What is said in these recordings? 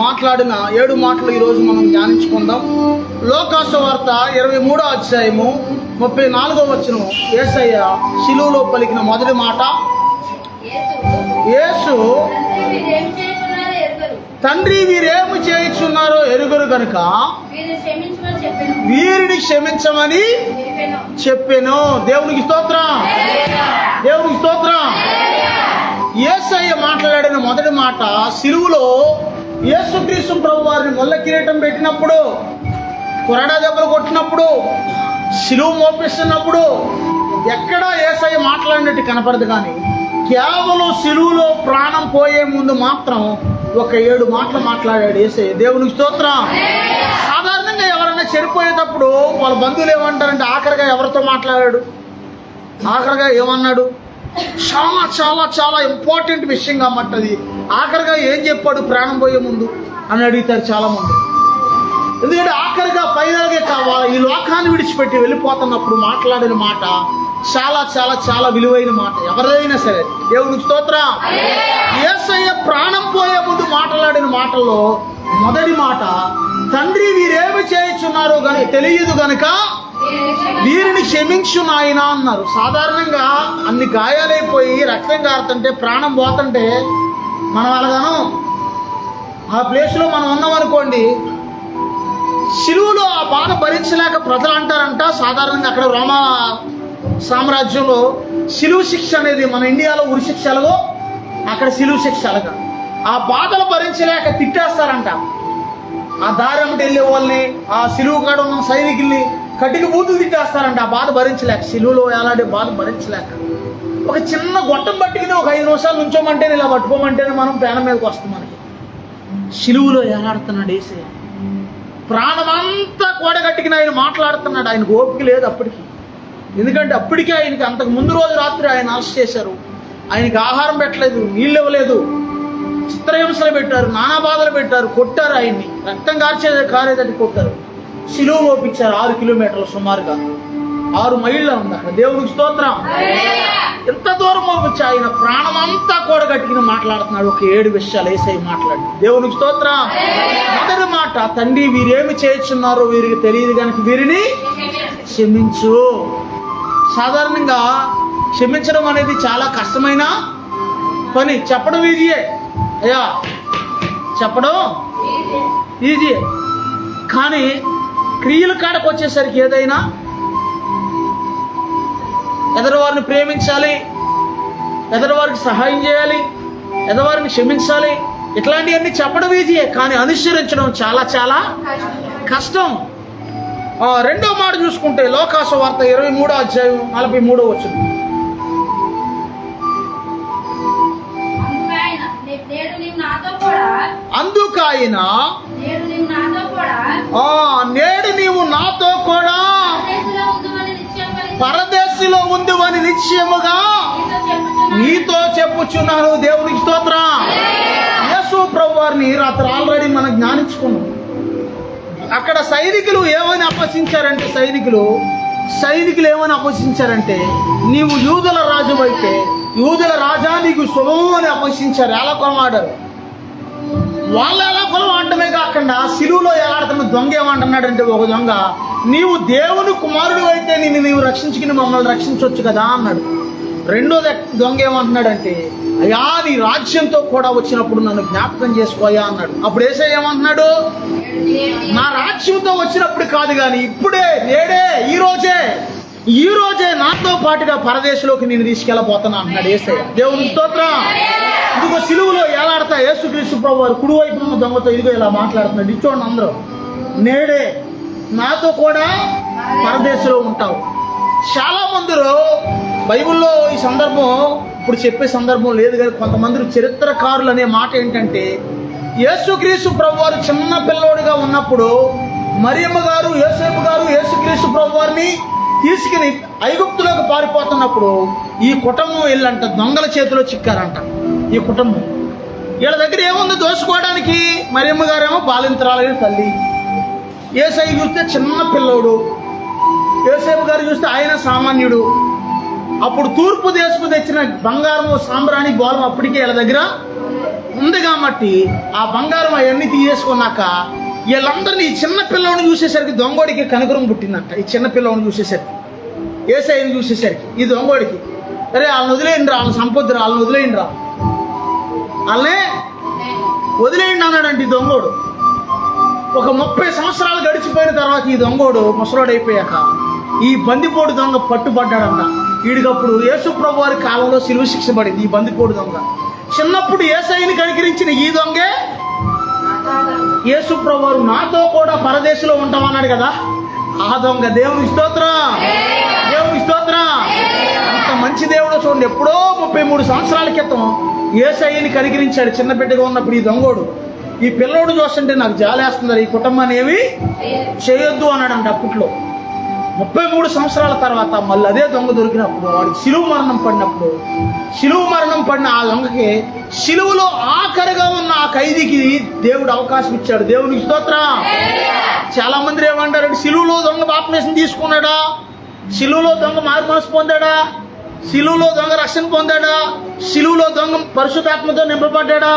మాట్లాడిన 7 మాటలు ఈరోజు మనం ధ్యానించుకుందాం. లోకాసు వార్త 23వ అధ్యాయము 34వ వచనం. యేసయ్య శిలువలో పలికిన మొదటి మాట, యేసు తండ్రి వీరేమి చేయుచున్నారో ఎరుగరు గనుక వీరిని క్షమించమని చెప్పెను. దేవునికి స్తోత్రం, దేవునికి స్తోత్రం. యేసయ్య మాట్లాడిన మొదటి మాట, శిలువలో యేసుక్రీస్తు ప్రభు వారిని ముళ్ళ కిరీటం పెట్టినప్పుడు, కొరడా దెబ్బలు కొట్టినప్పుడు, శిలువ మోపిస్తున్నప్పుడు ఎక్కడా యేసయ్య మాట్లాడినట్టు కనపడదు. కానీ కేవలం శిలువలో ప్రాణం పోయే ముందు మాత్రం ఒక 7 మాటలు మాట్లాడాడు యేసయ్య. దేవునికి స్తోత్రం. సాధారణంగా ఎవరైనా చనిపోయేటప్పుడు వాళ్ళ బంధువులు ఏమంటారంటే ఆఖరిగా ఎవరితో మాట్లాడాడు, ఆఖరిగా ఏమన్నాడు, చాలా చాలా చాలా ఇంపార్టెంట్ విషయం కాబట్టి ఆఖరిగా ఏం చెప్పాడు ప్రాణం పోయే ముందు అని అడుగుతారు చాలామంది. ఎందుకంటే ఆఖరిగా ఫైనల్గా కావాలి, ఈ లోకాన్ని విడిచిపెట్టి వెళ్ళిపోతున్నప్పుడు మాట్లాడిన మాట చాలా చాలా చాలా విలువైన మాట ఎవరైనా సరే. దేవునికి స్తోత్రం. యేసయ్య ప్రాణం పోయే ముందు మాట్లాడిన మాటల్లో మొదటి మాట, తండ్రి వీరేమి చేయుచున్నారో తెలియదు గనుక వీరిని క్షమించు నాయనా అన్నారు. సాధారణంగా అన్ని గాయాలైపోయి రక్తం కారుతుంటే, ప్రాణం పోతుంటే మనం అలాగాను ఆ ప్లేస్లో మనం ఉన్నామనుకోండి, శిలువలో ఆ బాధ భరించలేక ప్రజలు అంటారంట. సాధారణంగా అక్కడ రోమా సామ్రాజ్యంలో శిలువ శిక్ష అనేది మన ఇండియాలో ఉరి శిక్ష ఎలాగో అక్కడ శిలువ శిక్ష అలాగా. ఆ బాధలు భరించలేక తిట్టేస్తారంట. ఆ దారి అమ్మటి వెళ్ళే వాళ్ళని, ఆ శిలువ కాడ ఉన్న సైనికుల్ని కటికి బూతులు తిట్టేస్తారంట. ఆ బాధ భరించలేక, శిలువలో ఎలాంటి బాధ భరించలేక ఒక చిన్న గొట్టం పట్టుకుని ఒక 5 నిమిషాలు నుంచోమంటేనే, ఇలా పట్టుకోమంటేనే మనం ప్రాణం మీదకి వస్తుంది. మనకి శిలువలో ఎలాడుతున్నాడు యేసయ్య. ప్రాణమంతా కూడగట్టుకుని ఆయన మాట్లాడుతున్నాడు. ఆయనకు ఓపిక లేదు అప్పటికి. ఎందుకంటే అప్పటికే ఆయనకి అంతకు ముందు రోజు రాత్రి ఆయన అరెస్ట్ చేశారు. ఆయనకి ఆహారం పెట్టలేదు, నీళ్ళు ఇవ్వలేదు, చిత్రహింసలు పెట్టారు, నానా బాధలు పెట్టారు, కొట్టారు. ఆయన్ని రక్తం కారేదట్టి కొట్టారు. శిలువ మోపించారు 6 కిలోమీటర్లు, సుమారుగా 6 మైళ్ళ ఉంది అక్కడ. దేవునికి స్తోత్రం. ఎంత దూరం మోపించి ఆయన ప్రాణమంతా కూడగట్టుకుని మాట్లాడుతున్నాడు. ఒక 7 విషయాలు యేసయ్య మాట్లాడి. దేవునికి స్తోత్రం. మొదటి మాట, తండ్రి వీరేమి చేయుచున్నారో వీరికి తెలియదు కనుక వీరిని క్షమించు. సాధారణంగా క్షమించడం అనేది చాలా కష్టమైన పని. చెప్పడం ఈజీయే, అయ్యా చెప్పడం ఈజీయే. కానీ క్రియల కాడకు వచ్చేసరికి ఏదైనా ఎదరివారిని ప్రేమించాలి, ఎదరివారికి సహాయం చేయాలి, ఎదరివారిని క్షమించాలి, ఇట్లాంటివన్నీ చెప్పడం ఈజీయే. కానీ అనుసరించడం చాలా చాలా కష్టం. రెండో మాట చూసుకుంటే లోకాసు వార్త 23వ అధ్యాయం 43వ వచనం. అందుకాయన నేడు నీవు నాతో కూడా పరదేశిలో ఉందువని నిశ్చయముగా నీతో చెప్పుచున్నాను. దేవునికి స్తోత్రం. యేసు ప్రభు వారిని రాత్రి ఆల్రెడీ మనం జ్ఞానించుకున్నాం. అక్కడ సైనికులు ఏమని అపహసించారంటే, సైనికులు ఏమని అపహసించారంటే, నీవు యూదుల రాజు అయితే యూదుల రాజా నీకు శుభము అని అపహసించారు. ఎలా కొలమాడారు వాళ్ళు. ఎలా కొలమాడటమే కాకుండా శిలువలో ఎలాడుతున్న దొంగ ఏమంటున్నాడంటే, ఒక దొంగ, నీవు దేవుని కుమారుడు అయితే నీవు రక్షించుకుని మమ్మల్ని రక్షించవచ్చు కదా అన్నాడు. రెండో దొంగ ఏమంటున్నాడంటే, అయ్యా నీ రాజ్యంతో కూడా వచ్చినప్పుడు నన్ను జ్ఞాపకం చేసుకోయా అన్నాడు. అప్పుడు యేసయ్య ఏమంటున్నాడు, నా రాజ్యంతో వచ్చినప్పుడు కాదు కానీ ఇప్పుడే, నేడే, ఈ రోజే నాతో పాటుగా పరదేశంలోకి నేను తీసుకెళ్ళబోతున్నా అంటున్నాడు యేసయ్య. దేవునికి స్తోత్రం. ఇదిగో శిలువలో ఎలాడతా యేసుక్రీస్తు ప్రభు వారు కుడివైపు ఉన్న దొంగతో ఇదిగో ఇలా మాట్లాడుతున్నాడు. ఇచ్చోండి అందరూ, నేడే నాతో కూడా పరదేశంలో ఉంటావు. చాలా మందిలో బైబిల్లో ఈ సందర్భం ఇప్పుడు చెప్పే సందర్భం లేదు కానీ కొంతమంది చరిత్రకారులు అనే మాట ఏంటంటే, యేసుక్రీస్తు ప్రభు వారు చిన్న పిల్లోడిగా ఉన్నప్పుడు మరియమ్మ గారు, యోసేపు గారు యేసుక్రీస్తు ప్రభు వారిని తీసుకుని ఐగుప్తులోకి పారిపోతున్నప్పుడు ఈ కుటుంబం వెళ్ళంట దొంగల చేతిలో చిక్కారంట. ఈ కుటుంబం వీళ్ళ దగ్గర ఏముంది దోసుకోవడానికి? మరియమ్మ గారేమో బాలింతరాలైన తల్లి, యేసయ్య చూస్తే చిన్న పిల్లోడు, యోసేపు గారు చూస్తే ఆయన సామాన్యుడు. అప్పుడు తూర్పు దేశపు తెచ్చిన బంగారము, సాంబ్రాణి, బోలం అప్పటికే వీళ్ళ దగ్గర ఉంది కాబట్టి ఆ బంగారం అవన్నీ తీసేసుకున్నాక వీళ్ళందరినీ ఈ చిన్న పిల్లవాడిని చూసేసరికి దొంగోడికి కనుకరం పుట్టిందంట. ఈ చిన్న పిల్లవాడిని చూసేసరికి, యేసయ్యని చూసేసరికి ఈ దొంగోడికి, అరే వాళ్ళని వదిలేయండి రా, వాళ్ళని సంపొద్దురా, వాళ్ళని వదిలేయండి రా, వాళ్ళనే వదిలేయండి అన్నాడంటే ఈ దొంగోడు. ఒక 30 సంవత్సరాలు గడిచిపోయిన తర్వాత ఈ దొంగోడు ముసలోడైపోయాక ఈ బందిపోటు దొంగ పట్టుబడ్డాడంట. వీడికప్పుడు యేసు ప్రభు వారి కాలంలో సిలువ శిక్ష పడింది ఈ బందిపోటు దొంగ. చిన్నప్పుడు యేసయ్యని కనికరించిన ఈ దొంగే యేసు ప్రభు వారు నాతో కూడా పరదేశంలో ఉంటామన్నాడు కదా, ఆ దొంగ. దేవునికి స్తోత్రం, దేవునికి స్తోత్రం. అంత మంచి దేవుడు చూడండి. ఎప్పుడో 33 సంవత్సరాల క్రితం యేసయ్యని కనికరించాడు చిన్న బిడ్డగా ఉన్నప్పుడు ఈ దొంగోడు. ఈ పిల్లోడు చూస్తుంటే నాకు జాలేస్తున్నారు, ఈ కుటుంబాన్ని ఏమి చేయొద్దు అన్నాడంట. అప్పట్లో 33 సంవత్సరాల తర్వాత మళ్ళీ అదే దొంగ దొరికినప్పుడు, వాడికి శిలువ మరణం పడినప్పుడు, శిలువ మరణం పడిన ఆ దొంగకి శిలువలో ఆఖరిగా ఉన్న ఆ ఖైదీకి దేవుడు అవకాశం ఇచ్చాడు. దేవునికి స్తోత్రం. చాలా మంది ఏమంటారంటే, శిలువలో దొంగ బాప్తిసం తీసుకున్నాడా, శిలువలో దొంగ మారు మనసు పొందాడా, శిలువలో దొంగ రక్షణ పొందాడా, శిలువలో దొంగ పరిశుద్ధాత్మతో నింపబడ్డాడా,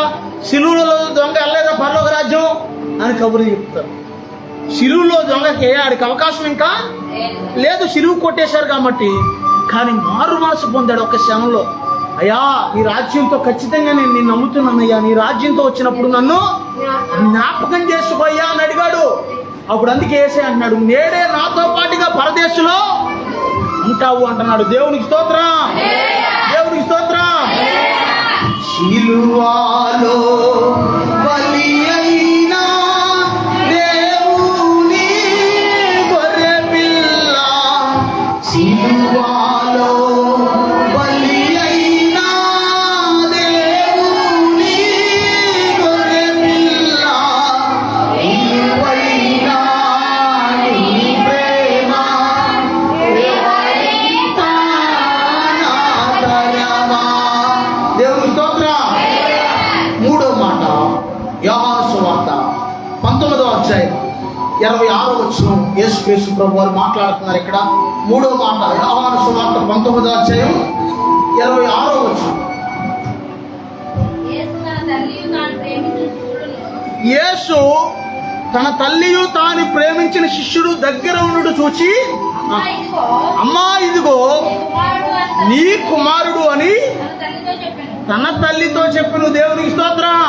శిలువలో దొంగ వెళ్ళలేదా పరలోక రాజ్యం అని కబుర్లు చెప్తారు. శిలువలో దొంగకి ఆడికి అవకాశం ఇంకా లేదు, శిలువు కొట్టేశారు కాబట్టి. కానీ మారు మనసు పొందాడు ఒక క్షణంలో. అయ్యా నీ రాజ్యంతో ఖచ్చితంగా నేను నమ్ముతున్నానయ్యా, నీ రాజ్యంతో వచ్చినప్పుడు నన్ను జ్ఞాపకం చేసుకోయ్యా అని అడిగాడు. అప్పుడు అందుకే యేసయ్య అంటున్నాడు, నేడే నాతో పాటుగా పరదేశంలో ఉంటావు అంటున్నాడు. దేవునికి స్తోత్రం, దేవునికి స్తోత్రం. శిలువలో బలి అయిన దేవుని గొర్రె పిల్ల, శిలువలో బలి అయిన దేవుని గొర్రె పిల్ల, నీవైన నీ ప్రేమ దేవుని స్తోత్రం. 3వ మాట యోహాను సువార్త 19వ అధ్యాయం 26వ వచనం యేసు ప్రభు వారు మాట్లాడుతున్నారు ఇక్కడ. 3వ మాట యోహాను సువార్త 19వ అధ్యాయం 26వ వచనం. యేసు తన తల్లియు తాను ప్రేమించిన శిష్యుడు దగ్గర ఉండు చూచి, అమ్మా ఇదిగో నీ కుమారుడు అని తన తల్లితో చెప్పిన. దేవునికి స్తోత్రం,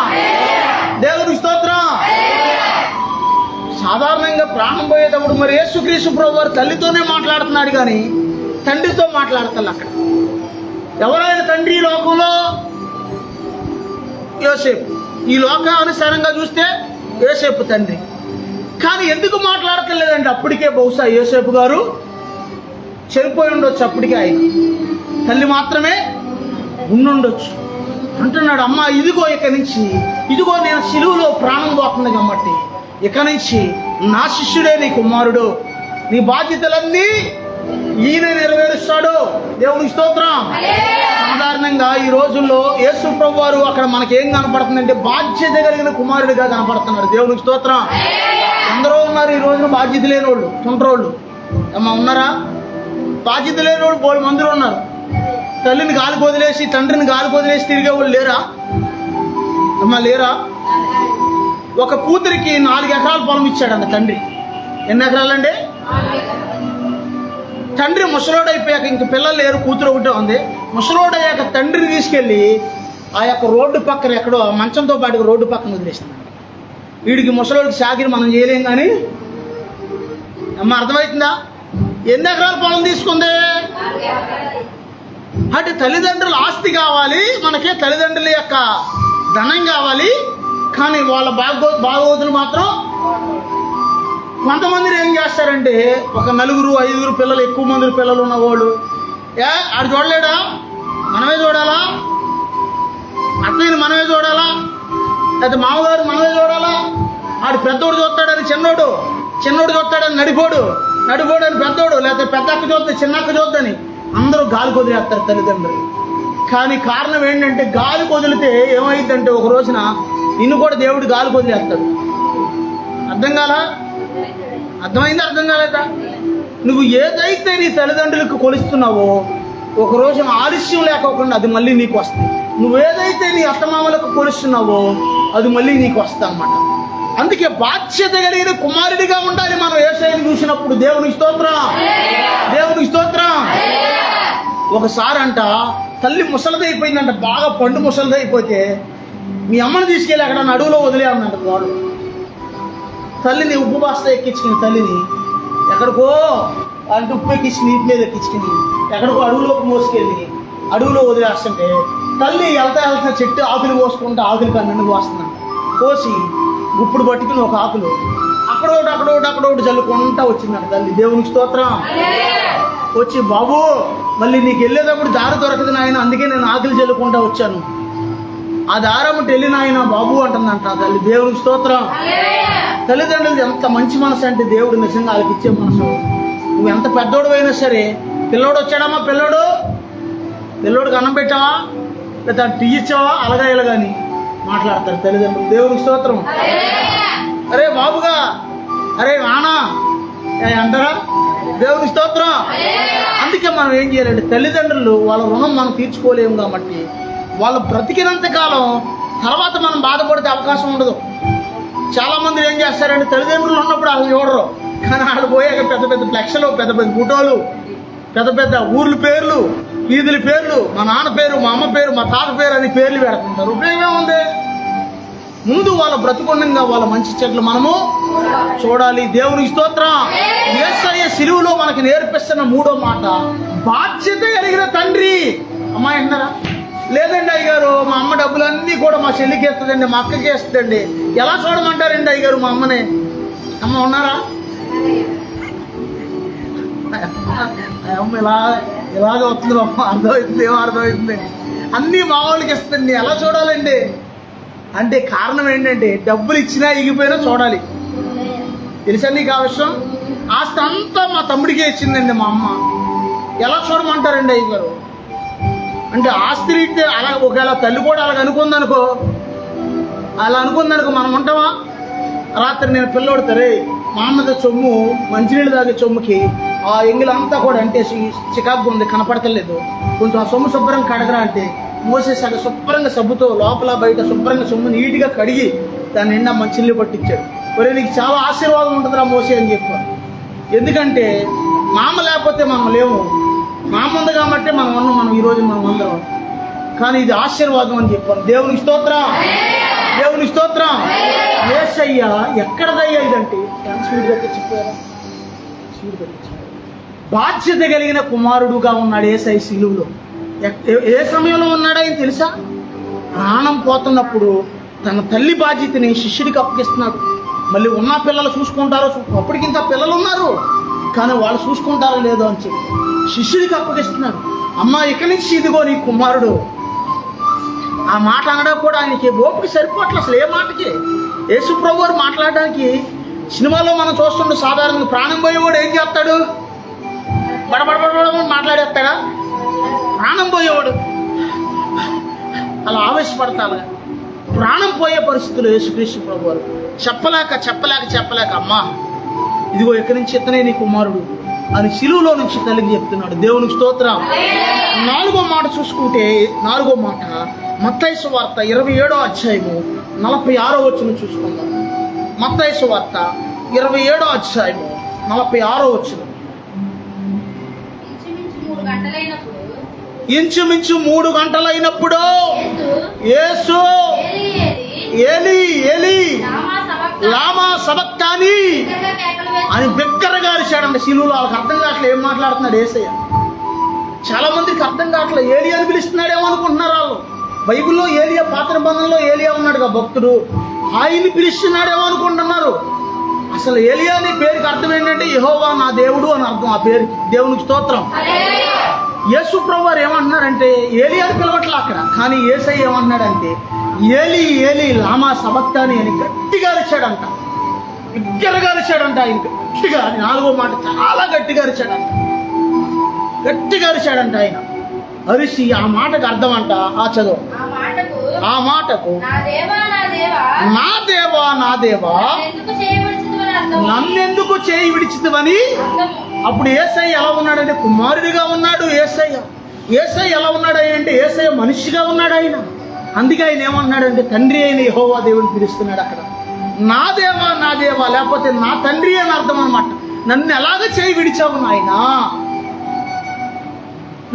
దేవునికి స్తోత్రం. సాధారణంగా ప్రాణం పోయేటప్పుడు మరి యేసుక్రీస్తు ప్రభు వారు తల్లితోనే మాట్లాడుతున్నాడు కానీ తండ్రితో మాట్లాడతాడు. అక్కడ ఎవరైనా తండ్రి ఈ లోకంలో యోసేపు, ఈ లోకానుసారంగా చూస్తే యోసేపు తండ్రి. కానీ ఎందుకు మాట్లాడతలేదంటే అప్పటికే బహుశా యోసేపు గారు చనిపోయి ఉండొచ్చు, అప్పటికే ఆయన తల్లి మాత్రమే ఉండుండొచ్చు. అంటున్నాడు, అమ్మ ఇదిగో ఇక నుంచి, ఇదిగో నేను శిలువలో ప్రాణం పోతుంది కాబట్టి ఇక నుంచి నా శిష్యుడే నీ కుమారుడు, నీ బాధ్యతలన్నీ ఈయన నెరవేరుస్తాడు. దేవునికి స్తోత్రం. సాధారణంగా ఈ రోజుల్లో యేసు ప్రభు వారు అక్కడ మనకేం కనపడుతుందంటే బాధ్యత కలిగిన కుమారుడిగా కనపడుతున్నాడు. దేవునికి స్తోత్రం. అందరూ ఉన్నారు ఈ రోజున బాధ్యత లేని వాళ్ళు, తుంట్రోళ్ళు. అమ్మ ఉన్నారా? బాధ్యత లేని వాళ్ళు బోడు మందులు ఉన్నారు. తల్లిని గాలికి వదిలేసి తండ్రిని గాలికి వదిలేసి తిరిగే వాళ్ళు లేరా అమ్మ? లేరా? ఒక కూతురికి 4 ఎకరాల పొలం ఇచ్చాడంట తండ్రి. ఎన్ని ఎకరాలండి? తండ్రి ముసలోడైపోయాక ఇంక పిల్లలు లేరు, కూతురు ఒకటే ఉంది. ముసలోడయ్యాక తండ్రిని తీసుకెళ్ళి ఆ యొక్క రోడ్డు పక్కన ఎక్కడో మంచంతో పాటు రోడ్డు పక్కన వదిలేసింది. వీడికి ముసలోడికి సాగిరి మనం చేయలేం కానీ అమ్మ అర్థమవుతుందా? ఎన్ని ఎకరాల పొలం తీసుకుంది అంటే తల్లిదండ్రుల ఆస్తి కావాలి మనకే, తల్లిదండ్రుల యొక్క ధనం కావాలి, కానీ వాళ్ళ బాగోతులు మాత్రం. కొంతమంది ఏం చేస్తారంటే ఒక 4-5 పిల్లలు, ఎక్కువ మంది పిల్లలు ఉన్న వాళ్ళు, ఆడు చూడలేడా మనమే చూడాలా, అత్తయ్యని మనమే చూడాలా, లేకపోతే మామగారు మనమే చూడాలా, ఆడు పెద్దోడు చూస్తాడని చిన్నోడు చూస్తాడని నడిపోడు అని పెద్దోడు, లేకపోతే పెద్ద అక్క చూద్దాం చిన్నక్క చూద్దని అందరూ గాలి కొదిలేస్తారు తల్లిదండ్రులు. కానీ కారణం ఏంటంటే గాలి కొదిలితే ఏమైందంటే ఒక రోజున నిన్ను కూడా దేవుడు గాలి కొదిలేస్తాడు. అర్థం కాలా? అర్థమైందా? అర్థం కాలేదా? నువ్వు ఏదైతే నీ తల్లిదండ్రులకు కొలుస్తున్నావో ఒక రోజున ఆలస్యం లేకోకుండా అది మళ్ళీ నీకు వస్తుంది. నువ్వేదైతే నీ అత్తమామలకు కొలుస్తున్నావో అది మళ్ళీ నీకు వస్తా అన్నమాట. అందుకే బాధ్యత కలిగిన కుమారుడిగా ఉండాలి మనం. యేసయ్యను చూసినప్పుడు దేవునికి స్తోత్రం, దేవునికి స్తోత్రం. ఒకసారి అంట తల్లి ముసలిదైపోయిందంట, బాగా పండు ముసలిదైపోతే మీ అమ్మని తీసుకెళ్ళి అక్కడ అడవులో వదిలేయమంట వాడు. తల్లిని ఉప్పు బాస్తా ఎక్కించుకుని తల్లిని ఎక్కడికో అంటే ఉప్పు ఎక్కించి నీటి మీద ఎక్కించుకుని ఎక్కడికో అడవులోకి మోసుకెళ్ళి అడవులో వదిలేస్తుంటే తల్లి వెళ్తా చెట్టు ఆకులు కోసుకుంటే ఆకులు కన్ను కోస్తున్నాను. కోసి గుప్పుడు పట్టుకుని ఒక ఆకులు అక్కడోటి జల్లుకుంటా వచ్చిందంట తల్లి. దేవునికి స్తోత్రం. వచ్చి బాబు మళ్ళీ నీకు వెళ్ళేటప్పుడు దారి దొరకదు నాయన, అందుకే నేను ఆకులు జల్లుకుంటా వచ్చాను, ఆ దారం వెళ్ళి నాయన బాబు అంటుందంట తల్లి. దేవునికి స్తోత్రం. తల్లిదండ్రులు ఎంత మంచి మనసు అంటే దేవుడు నిజంగా వాళ్ళకి ఇచ్చే మనసు. నువ్వు ఎంత పెద్దోడు అయినా సరే, పిల్లోడు వచ్చాడమ్మా, పిల్లోడికి అన్నం పెట్టావా లేదా టీ ఇచ్చావా అలాగా ఇలాగాని మాట్లాడతారు తల్లిదండ్రులు. దేవునికి స్తోత్రం. అరే బాబుగా, అరే నానా అంటారా? దేవునికి స్తోత్రం. అందుకే మనం ఏం చేయాలంటే తల్లిదండ్రులు వాళ్ళ రుణం మనం తీర్చుకోలేము కాబట్టి వాళ్ళు బ్రతికినంత కాలం తర్వాత మనం బాధపడితే అవకాశం ఉండదు. చాలా మంది ఏం చేస్తారంటే తల్లిదండ్రులు ఉన్నప్పుడు వాళ్ళు చూడరు, కానీ వాళ్ళు పోయాక పెద్ద పెద్ద ఫ్లెక్స్లు, పెద్ద పెద్ద ఫోటోలు, పెద్ద పెద్ద ఊర్ల పేర్లు, వీధుల పేర్లు, మా నాన్న పేరు, మా అమ్మ పేరు, మా తాత పేరు అని పేర్లు పెడుతుంటారు. ఉపయోగం ఉంది? ముందు వాళ్ళ బ్రతుకుండంగా వాళ్ళ మంచి చెట్లు మనము చూడాలి. దేవునికి స్తోత్రం. యేసయ్య సిలువలో మనకి నేర్పిస్తున్న మూడో మాట బాధ్యత కలిగిన తండ్రి. అమ్మాయి అన్నారా? లేదండి అయ్యగారు, మా అమ్మ డబ్బులన్నీ కూడా మా చెల్లికి ఇస్తుందండి, మా అక్కకి ఇస్తుందండి. ఎలా చూడమంటారండి అయ్యగారు మా అమ్మని? అమ్మ ఉన్నారా? అమ్మ ఇలాగ వస్తుంది అమ్మ, అర్థమవుతుంది, ఏమో అర్థమవుతుంది, అన్నీ మా వాళ్ళకి ఇస్తుంది. ఎలా చూడాలండి అంటే కారణం ఏంటంటే డబ్బులు ఇచ్చినా ఇగిపోయినా చూడాలి. తెలుసా నీకు ఆ విషయం? ఆస్తి అంతా మా తమ్ముడికే ఇచ్చిందండి మా అమ్మ. ఎలా చూడమంటారండి అయ్యగారు అంటే ఆస్తి రీతే అలా ఒకవేళ తల్లి కూడా అలాగ అనుకుందనుకో, మనం ఉంటామా? రాత్రి నేను పిల్లోడతారే మా అమ్మది సొమ్ము, మంచినీళ్ళు తాగే సొమ్ముకి ఆ ఎంగిలంతా కూడా అంటే చికాకు ఉంది, కనపడతలేదు, కొంచెం ఆ సొమ్ము శుభ్రంగా కడగరా అంటే మోసేసాక శుభ్రంగా సబ్బుతో లోపల బయట శుభ్రంగా సొమ్ము నీట్గా కడిగి దాని నిండా మంచినీళ్ళు పట్టించాడు. ఒరే నీకు చాలా ఆశీర్వాదం ఉంటుందిరా మోసే అని చెప్పారు. ఎందుకంటే మా అమ్మ లేకపోతే మనం లేము, మా అమ్మ ఉంది కాబట్టి మనం ఈరోజు మనం అందరం. కానీ ఇది ఆశీర్వాదం అని చెప్పాను. దేవునికి స్తోత్రం, దేవునికి స్తోత్రం. యేసయ్య ఎక్కడదయ్యా ఇదంటే స్వీట్ చెప్పారా? బాధ్యత కలిగిన కుమారుడుగా ఉన్నాడు యేసయ్య సిలువలో. ఏ సమయంలో ఉన్నాడో ఆయన తెలుసా? ప్రాణం పోతున్నప్పుడు తన తల్లి బాధ్యతని శిష్యుడికి అప్పగిస్తున్నాడు. మళ్ళీ ఉన్న పిల్లలు చూసుకుంటారో, అప్పటికింత పిల్లలు ఉన్నారు కానీ వాళ్ళు చూసుకుంటారో లేదో అని చెప్పి శిష్యుడికి అప్పగిస్తున్నాడు. అమ్మ ఇక్కడి నుంచి ఇదిగో నీ కుమారుడు. ఆ మాట అనడం కూడా ఆయనకి ఓపిక సరిపోవట్లేదు అసలు ఏ మాటకి. యేసు ప్రభు వారు మాట్లాడడానికి సినిమాలో మనం చూస్తుంటే సాధారణంగా ప్రాణం పోయేవాడు ఏం చేస్తాడు? బడబడబడ మాట్లాడేస్తాడా? ప్రాణం పోయేవాడు అలా ఆవేశపడతాడు. ప్రాణం పోయే పరిస్థితులు యేసుక్రీస్తు ప్రభు వారు చెప్పలేక అమ్మా ఇదిగో ఎక్కడి నుంచి ఇతనే నీ కుమారుడు అని సిలువలో నుంచి తల్లికి చెప్తున్నాడు. దేవునికి స్తోత్రం. నాలుగో మాట చూసుకుంటే, నాలుగో మాట మత్తయి సువార్త 27వ అధ్యాయము 46వ వచనం చూసుకుందాం. మత్తయి సువార్త 27వ అధ్యాయము 46వ వచనం. ఇంచుమించు 3 గంటలైనప్పుడు యేసు ఏలీ ఏలీ లామా సబక్తాని అని బిగ్గరగా అరిచాడంట సిలువలో. వాళ్ళకి అర్థం కావట్లేదు ఏం మాట్లాడుతున్నాడు యేసయ్య. చాలా మందికి అర్థం కావట్లేదు. ఏలియా అని పిలుస్తున్నాడేమో అనుకుంటున్నారు వాళ్ళు. బైబిల్లో ఏలియా, పాత నిబంధనలో ఏలియా ఉన్నాడుగా భక్తుడు, ఆయన్ని పిలుస్తున్నాడేమో అనుకుంటున్నారు. అసలు ఏలియా అనే పేరుకి అర్థం ఏంటంటే యెహోవా నా దేవుడు అని అర్థం ఆ పేరుకి. దేవునికి స్తోత్రం. యేసు ప్రభు వారు ఏమంటున్నారంటే ఏలియా అని పిలవట్లే అక్కడ, కానీ యేసయ్య ఏమంటున్నాడంటే ఏలీ ఏలీ లామా సబక్తాని అని గట్టిగా అరిచాడంట. బిగ్గరగా అరిచాడంట ఆయన, గట్టిగా. 4వ మాట చాలా గట్టిగా అరిచాడంట. ఆయన అరిసి ఆ మాటకు అర్థం అంట. ఆ చదువు ఆ మాటకు నా దేవా నన్నెందుకు చేయి విడిచితివని. అప్పుడు యేసయ్య ఎలా ఉన్నాడంటే కుమారుడిగా ఉన్నాడు. యేసయ్య యేసయ్య ఎలా ఉన్నాడు అంటే యేసయ్య మనిషిగా ఉన్నాడు ఆయన. అందుకే ఆయన ఏమన్నాడంటే తండ్రి అయిన యెహోవా దేవుని పిలుస్తున్నాడు అక్కడ. నా దేవా నా దేవా, లేకపోతే నా తండ్రి అని అర్థం అనమాట. నన్ను ఎలాగ చేయి విడిచావు నాయనా,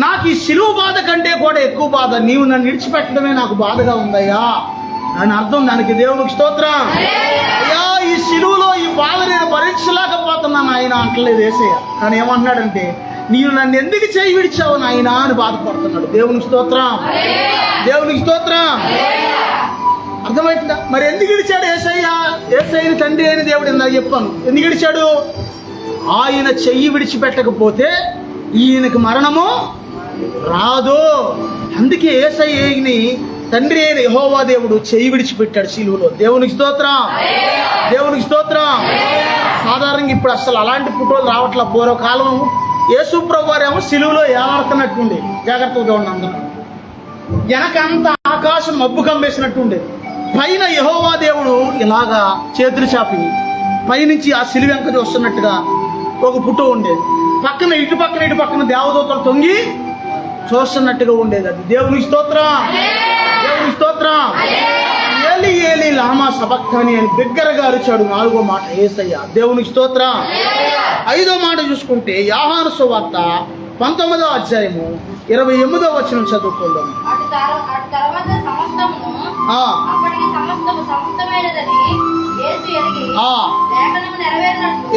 నాకు ఈ శిలువ బాధ కంటే కూడా ఎక్కువ బాధ, నీవు నన్ను విడిచిపెట్టడమే నాకు బాధగా ఉందయ్యా అని అర్థం. దానికి దేవునికి స్తోత్రం. అయ్యా ఈ శిలువలో ఈ బాధ నేను భరించలేకపోతున్నాను ఆయన అంటలేదు యేసయ్య. కానీ ఏమంటున్నాడంటే నీవు నన్ను ఎందుకు చేయి విడిచావు నాయనా అని బాధపడుతున్నాడు. దేవునికి స్తోత్రం, దేవునికి స్తోత్రం. అర్థమవుతుందా? మరి ఎందుకు విడిచాడు యేసయ్య? యేసయ్యని తండ్రి అయిన దేవుడు ఇందాక చెప్పాను. ఎందుకు విడిచాడు? ఆయన చెయ్యి విడిచిపెట్టకపోతే ఈయనకి మరణము రాదు. అందుకే యేసయ్యని తండ్రి అయిన యెహోవా దేవుడు చెయ్యి విడిచిపెట్టాడు శిలువలో. దేవునికి స్తోత్రం, దేవునికి స్తోత్రం. సాధారణంగా ఇప్పుడు అసలు అలాంటి ఫోటోలు రావట్ల. పూర్వకాలం యేసు ప్రభు వారేమో శిలువలో ఏలాడుతున్నట్టుండే, జాగ్రత్తగా ఉండి అందరూ వెనకంతా ఆకాశం మబ్బు కమ్మేసినట్టుండే. పైన యెహోవా దేవుడు ఇలాగా చేతులు చాపి పైనుంచి ఆ శిలువ వెంక చూస్తున్నట్టుగా ఒక ఫోటో ఉండేది. పక్కన ఇటు పక్కన దేవదూతలు తొంగి చూస్తున్నట్టుగా ఉండేది. అది దేవునికి స్తోత్రం, దేవునికి స్తోత్రం. ఏలి ఏలి లామా సబక్తాని అని బిగ్గరగా అరిచాడు. 4వ మాట యేసయ్య. దేవునికి స్తోత్రం. 5వ మాట చూసుకుంటే యోహాను సువార్త 19వ అధ్యాయము 28వ వచనం చదువుకుందాం.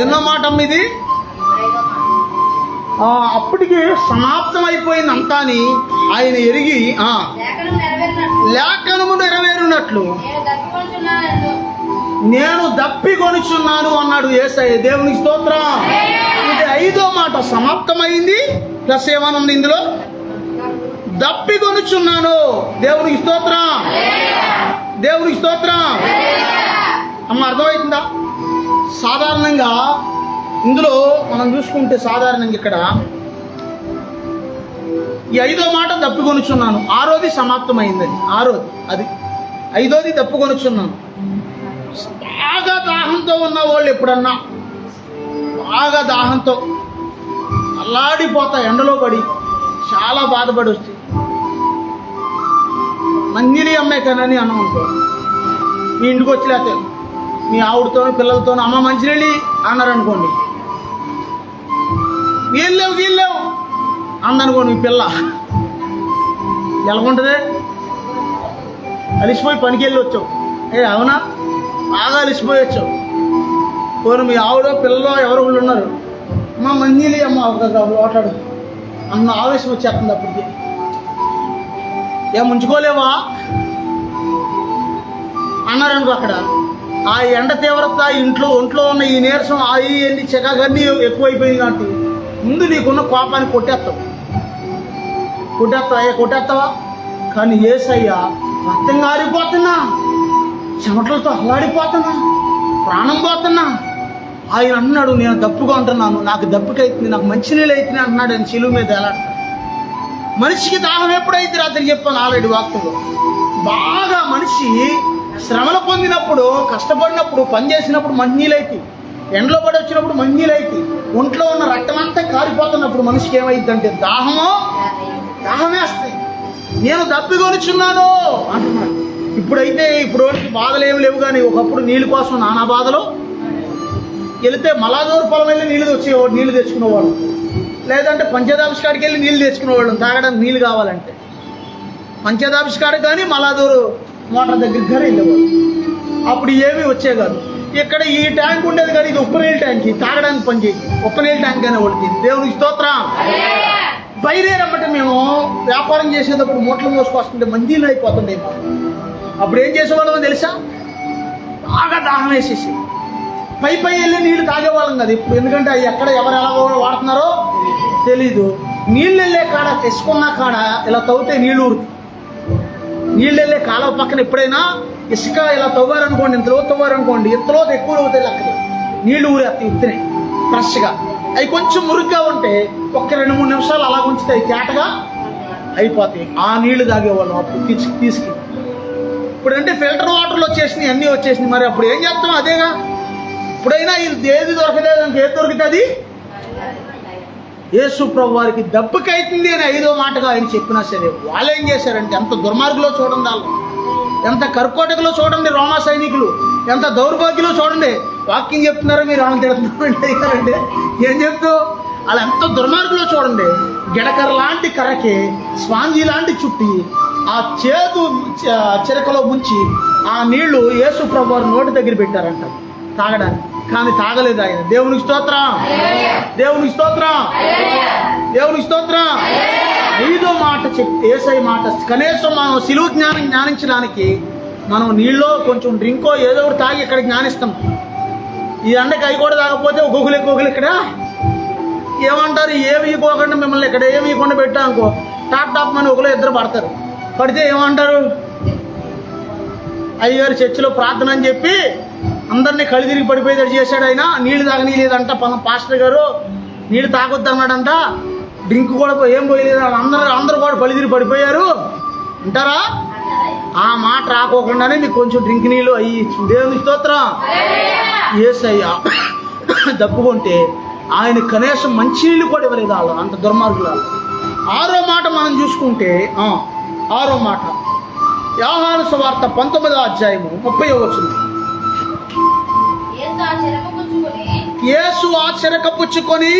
ఎన్నో మాట ఇది? అప్పటికి సమాప్తం అయిపోయింది అంతా అని ఆయన ఎరిగి లేఖనము నెరవేరునట్లు నేను దప్పికొనుచున్నాను అన్నాడు యేసయ్య. దేవునికి స్తోత్రం. ఇది 5వ మాట సమాప్తమైంది. ప్లస్ ఏమనుంది ఇందులో? దప్పికొనుచున్నాను. దేవునికి స్తోత్రం, దేవునికి స్తోత్రం. అమ్మ అర్థమవుతుందా? సాధారణంగా ఇందులో మనం చూసుకుంటే సాధారణంగా ఇక్కడ ఈ 5వ మాట దప్పికొనుచున్నాను, 6వది సమాప్తమైందని. 6వది అది, 5వది దప్పికొనుచున్నాను. బాగా దాహంతో ఉన్న వాళ్ళు ఎప్పుడన్నా బాగా దాహంతో అల్లాడిపోతా ఎండలో పడి చాలా బాధపడి వస్తే మంజిలి అమ్మాయి కనని అన్నం అనుకో, మీ ఇంటికి వచ్చి మీ ఆవిడతో పిల్లలతో అమ్మ మంచినీళ్ళు అన్నారు అనుకోండి, వీళ్ళేవు అందనుకోండి. మీ పిల్ల ఎలాగుంటుంది? అలిసిపోయి పనికి వెళ్ళి వచ్చావు, అవునా, బాగా అలిసిపోయి వచ్చావు. పోను మీ ఆవిడ పిల్లలో ఎవరో వాళ్ళు ఉన్నారు, అమ్మ మంచినీళ్ళు అమ్మ ఓటాడు అన్న ఆవేశం వచ్చేస్తుంది. అప్పటికి ఏం ఉంచుకోలేవా అన్నారనుకో. అక్కడ ఆ ఎండ తీవ్రత, ఒంట్లో ఉన్న ఈ నీరసం, అన్ని చెకాగన్నీ ఎక్కువైపోయింది కాబట్టి ముందు నీకున్న కోపాన్ని కొట్టేస్తావా. కానీ యేసయ్య రక్తం గారిపోతున్నా, చెమటలతో అల్లాడిపోతున్నా, ప్రాణం పోతున్నా, ఆయన అన్నాడు నేను దప్పుగా ఉంటున్నాను, నాకు దప్పుకైతుంది, నాకు మంచినీళ్ళు అవుతుంది అంటున్నాడు. ఆయన శిలువ మీద ఎలా మనిషికి దాహం ఎప్పుడైతే రాత్రి చెప్పాను ఆల్రెడీ వాక్యంలో. బాగా మనిషి శ్రమలు పొందినప్పుడు, కష్టపడినప్పుడు, పని చేసినప్పుడు మంచినీళ్ళు అవుతాయి, ఎండలో పడి వచ్చినప్పుడు మంచినీళ్ళు అవుతాయి, ఒంట్లో ఉన్న రక్తం అంతా కారిపోతున్నప్పుడు మనిషికి ఏమైందంటే దాహమేస్తాయి. నేను దప్పికొనుచున్నాను అంటున్నాడు. ఇప్పుడు బాధలు ఏమి లేవు, కానీ ఒకప్పుడు నీళ్ళ కోసం నానా బాధలు. వెళితే మలాదూరు పొలం వెళ్ళి నీళ్ళు తెచ్చుకునేవాడు, లేదంటే పంచదాపిష్ కాడికి వెళ్ళి నీళ్ళు తెచ్చుకునేవాళ్ళం తాగడానికి నీళ్ళు కావాలంటే. పంచదాపిష్ కాడికి కానీ మలాదూరు మోటార్ దగ్గరికి కానీ వెళ్ళేవాడు. అప్పుడు ఏమీ వచ్చే కాదు. ఇక్కడ ఈ ట్యాంక్ ఉండేది కానీ ఇది ఉప్పునీళ్ళ ట్యాంక్, తాగడానికి పనిచేసి ఉప్పునీళ్ళ ట్యాంక్ అనే ఒకటి. దేవునికి స్తోత్రం. బయలుదేరమ్మటే మేము వ్యాపారం చేసేటప్పుడు మూటలు మోసుకొస్తుంటే మందిలో అయిపోతుండే. అప్పుడు ఏం చేసేవాళ్ళమో తెలుసా? బాగా దాహం వేసేసి పై వెళ్ళి నీళ్ళు తాగేవాళ్ళం కదా ఇప్పుడు. ఎందుకంటే అవి ఎక్కడ ఎవరు ఎలా వాడుతున్నారో తెలీదు. నీళ్ళు వెళ్ళే కాడ, తెచ్చుకున్న కాడ ఇలా తవ్వితే నీళ్ళు ఊరుతాయి. నీళ్ళు వెళ్ళే కాలువ పక్కన ఎప్పుడైనా ఇసుక ఇలా తవ్వారనుకోండి, ఇంతలో తవ్వారనుకోండి, ఇంతలో ఎక్కువ అవుతాయి లెక్కలు. నీళ్ళు ఊరేస్తాయి ఉత్తినాయి ఫ్రెష్గా. అవి కొంచెం మురుగ్గా ఉంటే ఒక్క 2-3 నిమిషాలు అలా ఉంచితే అవి తేటగా అయిపోతాయి. ఆ నీళ్లు తాగేవాళ్ళం అప్పుడు తీసుకు. ఇప్పుడంటే ఫిల్టర్ వాటర్లు వచ్చేసినాయి, అన్నీ వచ్చేసినాయి. మరి అప్పుడు ఏం చేస్తాం? అదేగా. ఇప్పుడైనా ఇది ఏది దొరకలేదు, ఏది దొరుకుతుంది యేసు ప్రభు వారికి దెబ్బకైతుంది అని 5వ మాటగా ఆయన చెప్పినా సరే వాళ్ళు ఏం చేశారంటే ఎంత దుర్మార్గులో చూడండి, వాళ్ళు ఎంత కర్కోటకులో చూడండి, రోమా సైనికులు ఎంత దౌర్భాగ్యులో చూడండి. వాక్యం చెప్తున్నారో మీరు వాళ్ళని తిడుతున్నారంటే ఏం చెప్తూ వాళ్ళు ఎంత దుర్మార్గులో చూడండి. గిడకర లాంటి కర్రకి స్పాంజీ లాంటి చుట్టి ఆ చేదు చిరకలో ముంచి ఆ నీళ్లు యేసు ప్రభు వారి నోటి దగ్గర పెట్టారంట తాగడానికి. కానీ తాగలేదు ఆయన. దేవునికి స్తోత్రం, దేవునికి స్తోత్రం, దేవునికి స్తోత్రం. 5వ మాట యేసయ్య మాట కనీసం మనం సిలువ జ్ఞానించడానికి మనం నీళ్ళో కొంచెం డ్రింకో ఏదో ఒకటి తాగి ఇక్కడ జ్ఞానిస్తాం. ఈ ఎండకి అవి కూడా తాగకపోతే ఒక్కొక్కరు ఇక్కడ ఏమంటారు, ఏమి ఇవ్వకుండా మిమ్మల్ని ఇక్కడ ఏమి ఇవ్వకుండా పెట్టా అనుకో టాప్ అని ఒకరు ఇద్దరు పడతారు. పడితే ఏమంటారు, అయ్యగారు చర్చిలో ప్రార్థన అని చెప్పి అందరినీ కళ్ళు తిరిగి పడిపోయేది చేశాడు. ఆయన నీళ్ళు తాగనీయలేదంట, పాస్టర్ గారు నీళ్ళు తాగొద్దు అన్నాడంట, డ్రింక్ కూడా ఏం పోయలేదు, అందరూ కూడా కళ్ళు తిరిగి పడిపోయారు అంటారా? ఆ మాట రాకోకుండానే మీకు కొంచెం డ్రింక్ నీళ్ళు అయ్యి దేవుని స్తోత్రం. యేసయ్య దప్పుకుంటే ఆయన కనీసం మంచినీళ్ళు కూడా ఇవ్వలేదు వాళ్ళు, అంత దుర్మార్గులు. 6వ మాట మనం చూసుకుంటే 6వ మాట యోహాను సువార్త 19వ అధ్యాయము 30వ వచనం. యేసు ఆ చెరక పుచ్చుకొని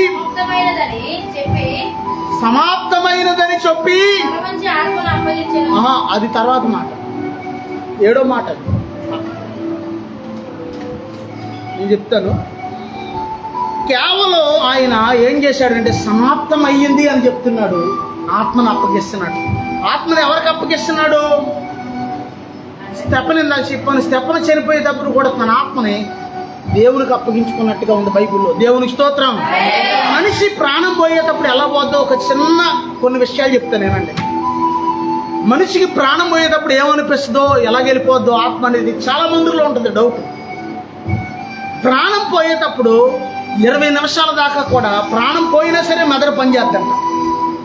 సమాప్తమైనదని చెప్పి అది తర్వాత మాట. 7వ మాట నేను చెప్తాను. కేవలం ఆయన ఏం చేశాడంటే సమాప్తం అయ్యింది అని చెప్తున్నాడు, ఆత్మను అప్పగిస్తున్నాడు. ఆత్మను ఎవరికి అప్పగిస్తున్నాడు? స్టెఫను ఇందాక చెప్పాను. స్టెఫను చనిపోయేటప్పుడు కూడా తన ఆత్మని దేవునికి అప్పగించుకున్నట్టుగా ఉంది బైబిల్లో. దేవునికి స్తోత్రం. మనిషి ప్రాణం పోయేటప్పుడు ఎలా పోద్దో ఒక చిన్న కొన్ని విషయాలు చెప్తాను నేనండి. మనిషికి ప్రాణం పోయేటప్పుడు ఏమనిపిస్తుందో, ఎలా వెళ్ళిపోద్దో ఆత్మ అనేది చాలా మందిలో ఉంటుంది డౌట్. ప్రాణం పోయేటప్పుడు 20 నిమిషాల దాకా కూడా ప్రాణం పోయినా సరే మెదడు పనిచేద్దంట.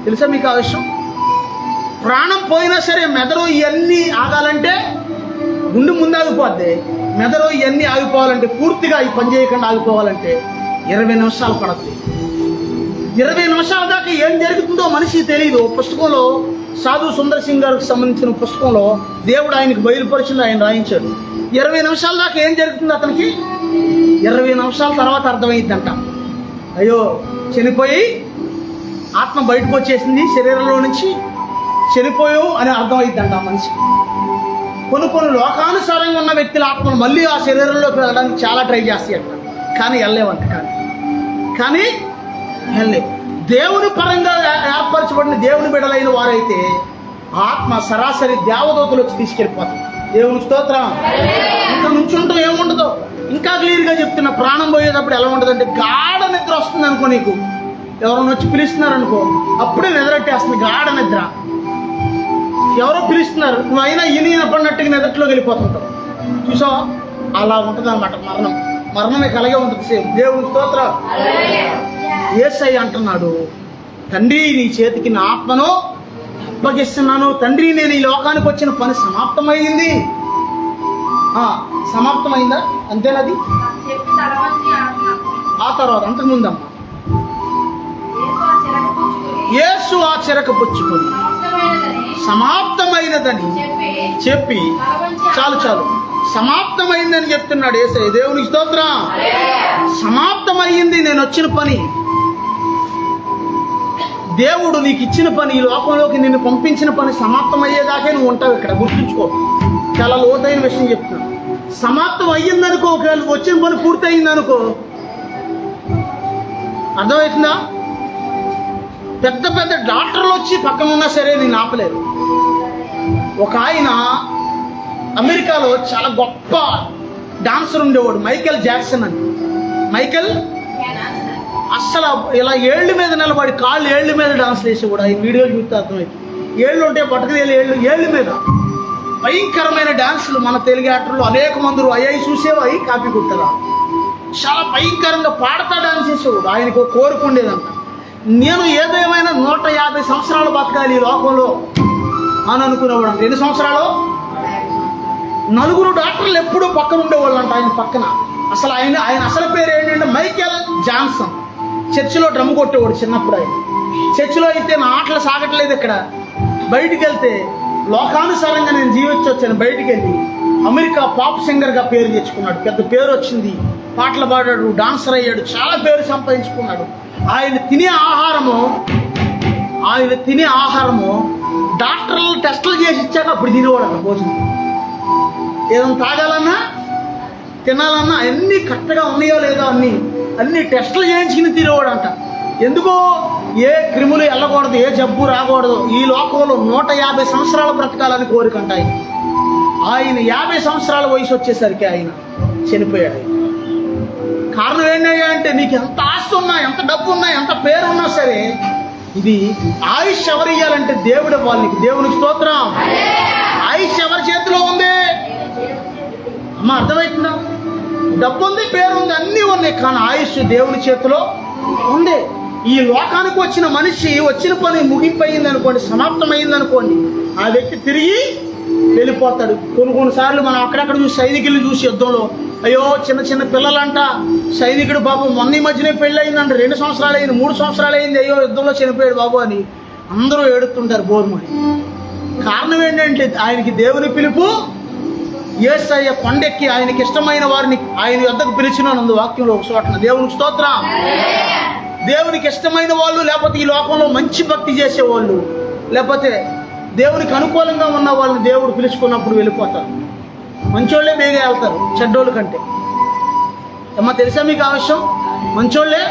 తెలుసా మీకు ఆ విషయం? ప్రాణం పోయినా సరే మెదడు ఇవన్నీ ఆగాలంటే గుండె ముందు ఆగిపోద్ది. మెదడు ఇవన్నీ ఆగిపోవాలంటే పూర్తిగా ఈ పని చేయకుండా ఆగిపోవాలంటే 20 నిమిషాలు పడుతుంది. 20 నిమిషాల దాకా ఏం జరుగుతుందో మనిషికి తెలియదు. పుస్తకంలో సాధు సుందర్ సింగ్ గారికి సంబంధించిన పుస్తకంలో దేవుడు ఆయనకు బయలుపరిచింది, ఆయన రాయించాడు. 20 నిమిషాల దాకా ఏం జరుగుతుంది అతనికి 20 నిమిషాల తర్వాత అర్థమైందంట. అయ్యో చనిపోయి ఆత్మ బయటకు వచ్చేసింది శరీరంలో నుంచి, చనిపోయావు అని అర్థమైందంట ఆ మనిషికి. కొన్ని లోకానుసారంగా ఉన్న వ్యక్తుల ఆత్మను మళ్ళీ ఆ శరీరంలోకి వెళ్ళడానికి చాలా ట్రై చేస్తాయంట, కానీ వెళ్ళలేవంట. కానీ వెళ్ళలేవు. దేవుని పరంగా ఏర్పరచబడిన దేవుని బిడ్డలైన వారైతే ఆత్మ సరాసరి దేవదూతలకు తీసుకెళ్ళిపోతాం. దేవుని స్తోత్రం. ఇంకా నుంచుంటాం ఏముండదు. ఇంకా క్లియర్గా చెప్తున్నా, ప్రాణం పోయేటప్పుడు ఎలా ఉంటుందంటే గాఢ నిద్ర వస్తుంది అనుకో. నీకు ఎవరైనా వచ్చి పిలుస్తున్నారు అనుకో, అప్పుడే నిద్రట్టేస్తుంది గాఢ నిద్ర. ఎవరో పిలుస్తున్నారు, నువ్వు అయినా ఈయన పడినట్టుగా నిద్రలోకి వెళ్ళిపోతుంటావు. చూసావా? అలా ఉంటుంది అన్నమాట మరణం మీకు అలాగే ఉంటుంది సేమ్. దేవుని స్తోత్రం. యేసయ్య అంటున్నాడు, తండ్రి నీ చేతికి నా ఆత్మను అప్పగిస్తున్నాను. తండ్రి నేను ఈ లోకానికి వచ్చిన పని సమాప్తమైంది. సమాప్తమైందా? అంతేనది. ఆ తర్వాత అంతకుముందమ్మ యేసు ఆ చెరక పుచ్చుకొని సమాప్తమైనదని చెప్పి చాలు సమాప్తమైందని చెప్తున్నాడు యేసయ్య. దేవునికి స్తోత్రం. సమాప్తమైంది నేను వచ్చిన పని. దేవుడు నీకు ఇచ్చిన పని, ఈ లోకంలోకి నిన్ను పంపించిన పని సమాప్తమయ్యేదాకే నువ్వు ఉంటావు ఇక్కడ. గుర్తుంచుకో, చాలా లోతైన విషయం చెప్తున్నాను. సమాప్తం అయ్యిందనుకో, ఒకవేళ వచ్చిన పని పూర్తి అయిందనుకో, అర్థమవుతుందా? పెద్ద పెద్ద డాక్టర్లు వచ్చి పక్కన ఉన్నా సరే నేను ఆపలేదు. ఒక ఆయన అమెరికాలో చాలా గొప్ప డాన్సర్ ఉండేవాడు, మైకేల్ జాక్సన్ అని. మైకేల్ అస్సలు ఇలా ఏళ్ళ మీద నిలబడి కాళ్ళు ఏళ్ళ మీద డాన్స్ చేసేవాడు. ఆయన వీడియోలు చూస్తే అర్థమైంది. ఏళ్ళు ఉంటే పట్టుకుని ఏళ్ళ మీద భయంకరమైన డాన్సులు. మన తెలుగు యాక్టర్లు అనేక మంది అయ్యాయి చూసేవాయి, కాపీ కొట్టారా. చాలా భయంకరంగా పాడతా డాన్స్ చేసేవాడు. ఆయనకు ఒక కోరిక ఉండేదంట, నేను ఏదేమైనా 150 సంవత్సరాలు బతకాలి ఈ లోకంలో అని అనుకునేవాడు అంట. 2 సంవత్సరాలు 4 డాక్టర్లు ఎప్పుడూ పక్కన ఉండేవాళ్ళు అంట ఆయన పక్కన. అసలు ఆయన అసలు పేరు ఏంటంటే మైకేల్ జాన్సన్. చర్చిలో డ్రమ్ కొట్టేవాడు చిన్నప్పుడు. ఆయన చర్చిలో అయితే నా ఆటలు సాగట్లేదు. ఇక్కడ బయటికి వెళ్తే లోకానుసారంగా నేను జీవించొచ్చాను. బయటికి వెళ్ళి అమెరికా పాప్ సింగర్గా పేరు తెచ్చుకున్నాడు. పెద్ద పేరు వచ్చింది. పాటలు పాడాడు, డాన్సర్ అయ్యాడు, చాలా పేరు సంపాదించుకున్నాడు. ఆయన తినే ఆహారము డాక్టర్లు టెస్టులు చేసి ఇచ్చాక అప్పుడు తినేవాడు. అక్కడ భోజనం ఏదైనా తాగాలన్నా తినాలన్నా అన్నీ కరెక్ట్గా ఉన్నాయో లేదో అన్ని టెస్టులు చేయించుకుని తినేవాడంట. ఎందుకో ఏ క్రిములు వెళ్ళకూడదు, ఏ జబ్బు రాకూడదు, ఈ లోకంలో 150 సంవత్సరాలు బ్రతకాలని కోరికంట. ఆయన 50 సంవత్సరాల వయసు వచ్చేసరికి ఆయన చనిపోయాడు. కారణం ఏంటంటే అంటే నీకు ఎంత ఆస్తి ఉన్నా, ఎంత డబ్బు ఉన్నా, ఎంత పేరు ఉన్నా సరే, ఇది ఆయుష్ ఎవరు ఇయ్యాలంటే దేవుడు వాళ్ళకి. దేవునికి స్తోత్రం. ఆయుష్ ఎవరి చేతిలో ఉంది అమ్మ? అర్థమవుతుందా? డబ్బు ఉంది, పేరు ఉంది, అన్నీ ఉన్నాయి, కానీ ఆయుష్ దేవుని చేతిలో ఉంది. ఈ లోకానికి వచ్చిన మనిషి వచ్చిన పని ముగింపయింది అనుకోండి, సమాప్తమైంది అనుకోండి, ఆ వ్యక్తి తిరిగి వెళ్ళిపోతాడు. కొన్నిసార్లు మనం అక్కడక్కడ చూసి సైనికులు చూసి యుద్ధంలో, అయ్యో చిన్న పిల్లలంట, సైనికుడు బాబు మొన్న మధ్యనే పెళ్ళి అయిందంట, 2 సంవత్సరాలు అయింది, 3 సంవత్సరాలు అయింది, అయ్యో యుద్ధంలో చనిపోయాడు బాబు అని అందరూ ఏడుతుంటారు బోర్మని. కారణం ఏంటంటే ఆయనకి దేవుని పిలుపు. యేసయ్య కొండెక్కి ఆయనకి ఇష్టమైన వారిని ఆయన యొద్దకు పిలిచినందు వాక్యంలో ఒక చోటన. దేవునికి స్తోత్రం. దేవునికి ఇష్టమైన వాళ్ళు, లేకపోతే ఈ లోకంలో మంచి భక్తి చేసేవాళ్ళు, లేకపోతే దేవునికి అనుకూలంగా ఉన్న వాళ్ళని దేవుడు పిలుచుకున్నప్పుడు వెళ్ళిపోతారు. మంచోళ్ళే బేగా వెళ్తారు చెడ్డోళ్ళ కంటే. అమ్మ తెలుసా మీకు ఆ విషయం? మంచోళ్ళే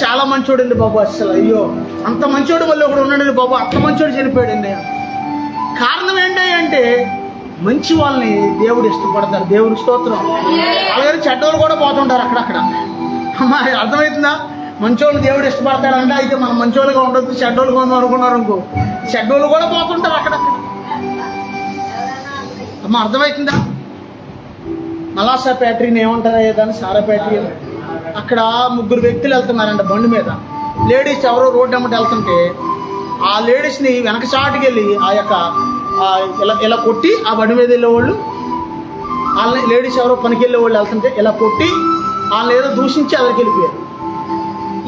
చాలా మంచోడండి బాబు, అసలు అయ్యో అంత మంచోడు మళ్ళీ ఒకడు ఉన్నాడండి బాబు, అంత మంచోడు చనిపోయాడండి. కారణం ఏంటి అంటే మంచి వాళ్ళని దేవుడు ఇష్టపడతారు. దేవుడికి స్తోత్రం. అలాగే చెడ్డోళ్ళు కూడా పోతుంటారు అక్కడక్కడ. అమ్మా అర్థమవుతుందా? మంచోళ్ళు దేవుడు ఇష్టపడతాడంట. అయితే మనం మంచోళ్ళుగా ఉండొద్దు, చెడ్డోళ్ళుగా ఉందాం అనుకున్నారు అనుకో, చెడ్డోళ్ళు కూడా పోతుంటారు అక్కడక్కడ. అమ్మ అర్థమవుతుందా? మలాసా ఫ్యాక్టరీని ఏమంటారా ఏదని, సారా ఫ్యాక్టరీ. అక్కడ 3 వ్యక్తులు వెళ్తున్నారంట బండి మీద. లేడీస్ ఎవరో రోడ్డు అమ్మటి వెళ్తుంటే ఆ లేడీస్ని వెనక చాటుకి వెళ్ళి ఆ యొక్క ఇలా కొట్టి, ఆ బండి మీద వెళ్ళేవాళ్ళు వాళ్ళని, లేడీస్ ఎవరో పనికి వెళ్ళేవాళ్ళు వెళ్తుంటే ఇలా కొట్టి వాళ్ళని ఏదో దూషించి అదరికి వెళ్ళిపోయారు.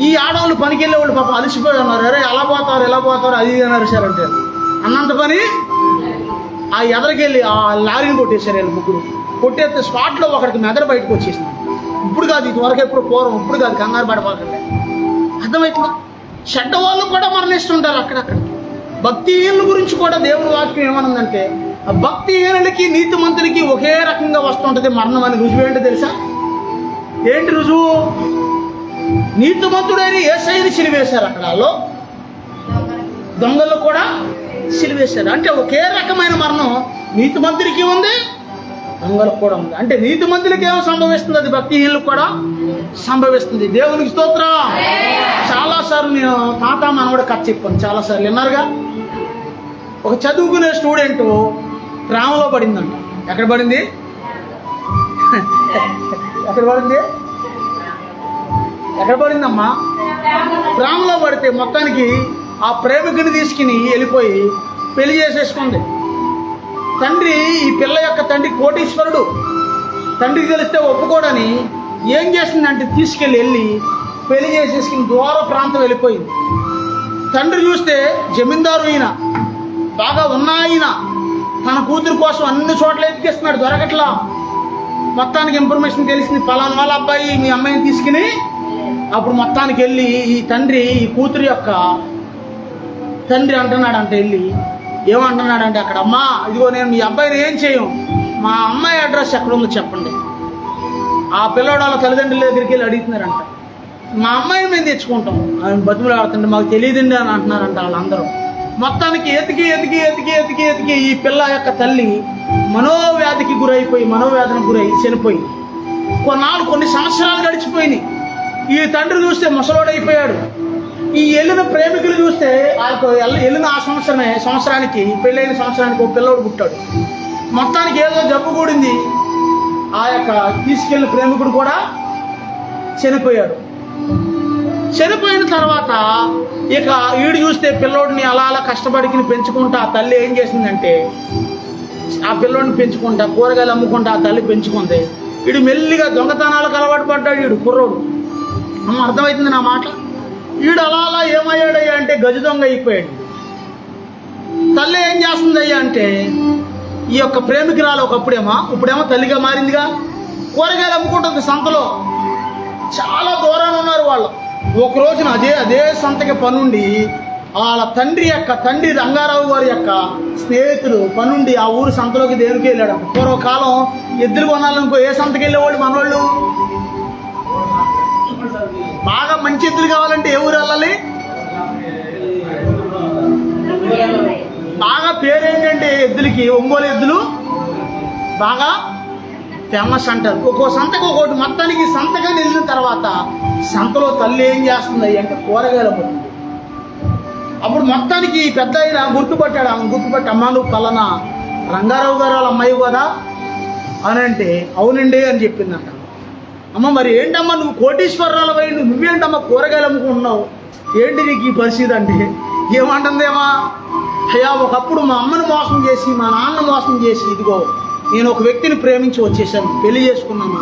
ఈ ఆడవాళ్ళు పనికి వెళ్ళేవాళ్ళు పాపం అలసిపోయి ఉన్నారు. అరే ఎలా పోతారు అది అన్నారు సార్ అంటే అన్నంత పని ఆ ఎదరికెళ్ళి ఆ లారీని కొట్టేశారు. వీళ్ళు 3 కొట్టేస్తే స్పాట్లో ఒకరికి మెదడు బయటకు వచ్చేసింది. ఇప్పుడు కాదు, ఇది వరకు ఎప్పుడు పూర్వం, ఇప్పుడు కాదు, కంగారు పడబాకండి. అర్థమవుతుందా? చెడ్డ వాళ్ళు కూడా మరణిస్తుంటారు అక్కడక్కడ. భక్తిహీనుల గురించి కూడా దేవుని వాక్యం ఏమనుందంటే, ఆ భక్తిహీనులకి నీతిమంతులకి ఒకే రకంగా వస్తుంటుంది మరణం అని. రుజువు ఏంటో తెలుసా? ఏంటి రుజువు? నీతిమంతుడైన యేసయ్యని సిలువేశారు అక్కడ, వాళ్ళు దొంగలు కూడా సిలువేశారు. అంటే ఒకే రకమైన మరణం నీతిమంతుడికి ఉంది, దొంగలకు కూడా ఉంది. అంటే నీతిమంతులకి ఏమో సంభవిస్తుంది, అది భక్తిహీనులకు కూడా సంభవిస్తుంది. దేవునికి స్తోత్రం. చాలాసార్లు నేను తాత మనవడ కథ చెప్పాను, చాలాసార్లు విన్నారుగా. ఒక చదువుకునే స్టూడెంట్ ప్రేమలో పడిందంట. ఎక్కడ పడింది? ఎక్కడ పడిందమ్మా? ప్రేమలో పడితే మొత్తానికి ఆ ప్రేమికుని తీసుకుని వెళ్ళిపోయి పెళ్లి చేసేసుకుంది. తండ్రి, ఈ పిల్ల యొక్క తండ్రి కోటీశ్వరుడు, తండ్రికి తెలిస్తే ఒప్పుకోడని ఏం చేసిందంటే వెళ్ళి పెళ్లి చేసేసుకుని దూర ప్రాంతం వెళ్ళిపోయింది. తండ్రి చూస్తే జమీందారు అయినా, బాగా ఉన్న ఆయన, తన కూతురు కోసం అన్ని చోట్ల ఎత్తికేస్తున్నాడు, దొరకట్లా. మొత్తానికి ఇన్ఫర్మేషన్ తెలిసింది, పలానా వాళ్ళ అబ్బాయి మీ అమ్మాయిని తీసుకుని. అప్పుడు మొత్తానికి వెళ్ళి ఈ తండ్రి, ఈ కూతురు యొక్క తండ్రి అంటున్నాడంటే, వెళ్ళి ఏమంటున్నాడంటే అక్కడ, అమ్మా ఇదిగో నేను మీ అబ్బాయిని ఏం చేయం, మా అమ్మాయి అడ్రస్ ఎక్కడ ఉందో చెప్పండి. ఆ పిల్లవాడు వాళ్ళ తల్లిదండ్రుల దగ్గరికి వెళ్ళి అడుగుతున్నారంట. మా అమ్మాయిని మేము తెచ్చుకుంటాం, ఆయన బతుకులు ఆడుతుంటే మాకు తెలియదండి అని అంటున్నారంట వాళ్ళందరూ. మొత్తానికి ఎతికి ఈ పిల్ల యొక్క తల్లి మనోవ్యాధికి గురై చనిపోయి కొన్ని సంవత్సరాలు గడిచిపోయినాయి. ఈ తండ్రి చూస్తే ముసలోడైపోయాడు. ఈ వెళ్ళిన ప్రేమికులు చూస్తే వెళ్ళిన ఆ సంవత్సరానికి పెళ్ళైన సంవత్సరానికి ఒక పిల్లోడు పుట్టాడు. మొత్తానికి ఏదో జబ్బు కూడింది. ఆ యొక్క తీసుకెళ్ళిన ప్రేమికుడు కూడా చనిపోయాడు. చనిపోయిన తర్వాత ఇక ఈడు చూస్తే పిల్లోడిని అలా కష్టపడికి పెంచుకుంటా ఆ తల్లి ఏం చేసిందంటే, ఆ పిల్లోడిని పెంచుకుంటా, కూరగాయలు అమ్ముకుంటా ఆ తల్లి పెంచుకుంది. వీడు మెల్లిగా దొంగతనాలకు అలవాటు పడ్డాడు. వీడు కుర్రోడు అమ్మ అర్థమవుతుంది నా మాట. వీడు అలా అలా ఏమయ్యాడయ్యా అంటే గజ దొంగ అయిపోయాడు. తల్లి ఏం చేస్తుందయ్యా అంటే ఈ యొక్క ప్రేమికురాలు ఇప్పుడేమో తల్లిగా మారిందిగా. కూరగాయలు అమ్ముకుంటుంది సంతలో. చాలా దూరాన ఉన్నారు వాళ్ళు. ఒక రోజున అదే సంతకి పనుండి వాళ్ళ తండ్రి రంగారావు గారి యొక్క స్నేహితులు పనుండి ఆ ఊరు సంతలోకి దేనికి వెళ్ళాడు. పూర్వకాలం ఎద్దులు కొనాలనుకో ఏ సంతకి వెళ్ళేవాళ్ళు మనోళ్ళు. బాగా మంచి ఎద్దులు కావాలంటే ఏ ఊరు వెళ్ళాలి? బాగా పేరేంటంటే ఎద్దులకి ఒంగోలు ఎద్దులు బాగా ఫేమస్ అంటారు. ఒక్కో సంతకు ఒక్కోటి. మొత్తానికి సంతగా వెళ్ళిన తర్వాత సంతలో తల్లి ఏం చేస్తుంది అంటే కూరగాయలు అమ్ముతుంది. అప్పుడు మొత్తానికి పెద్ద ఆయన గుర్తుపట్టాడు. ఆమె గుర్తుపట్టి, అమ్మా నువ్వు పలానా రంగారావు గారు వాళ్ళ అమ్మాయి కదా అని అంటే అవునండి అని చెప్పిందంట. అమ్మ మరి ఏంటమ్మా నువ్వు కోటీశ్వరరాలు అయి నువ్వేంటమ్మా కూరగాయలు అమ్ముకుంటున్నావు, ఏంటి నీకు ఈ పరిస్థితి అంటే ఏమంటుందేమా, అయ్యా ఒకప్పుడు మా అమ్మను మోసం చేసి మా నాన్న మోసం చేసి ఇదిగో నేను ఒక వ్యక్తిని ప్రేమించి వచ్చేసాను, పెళ్లి చేసుకున్నాను,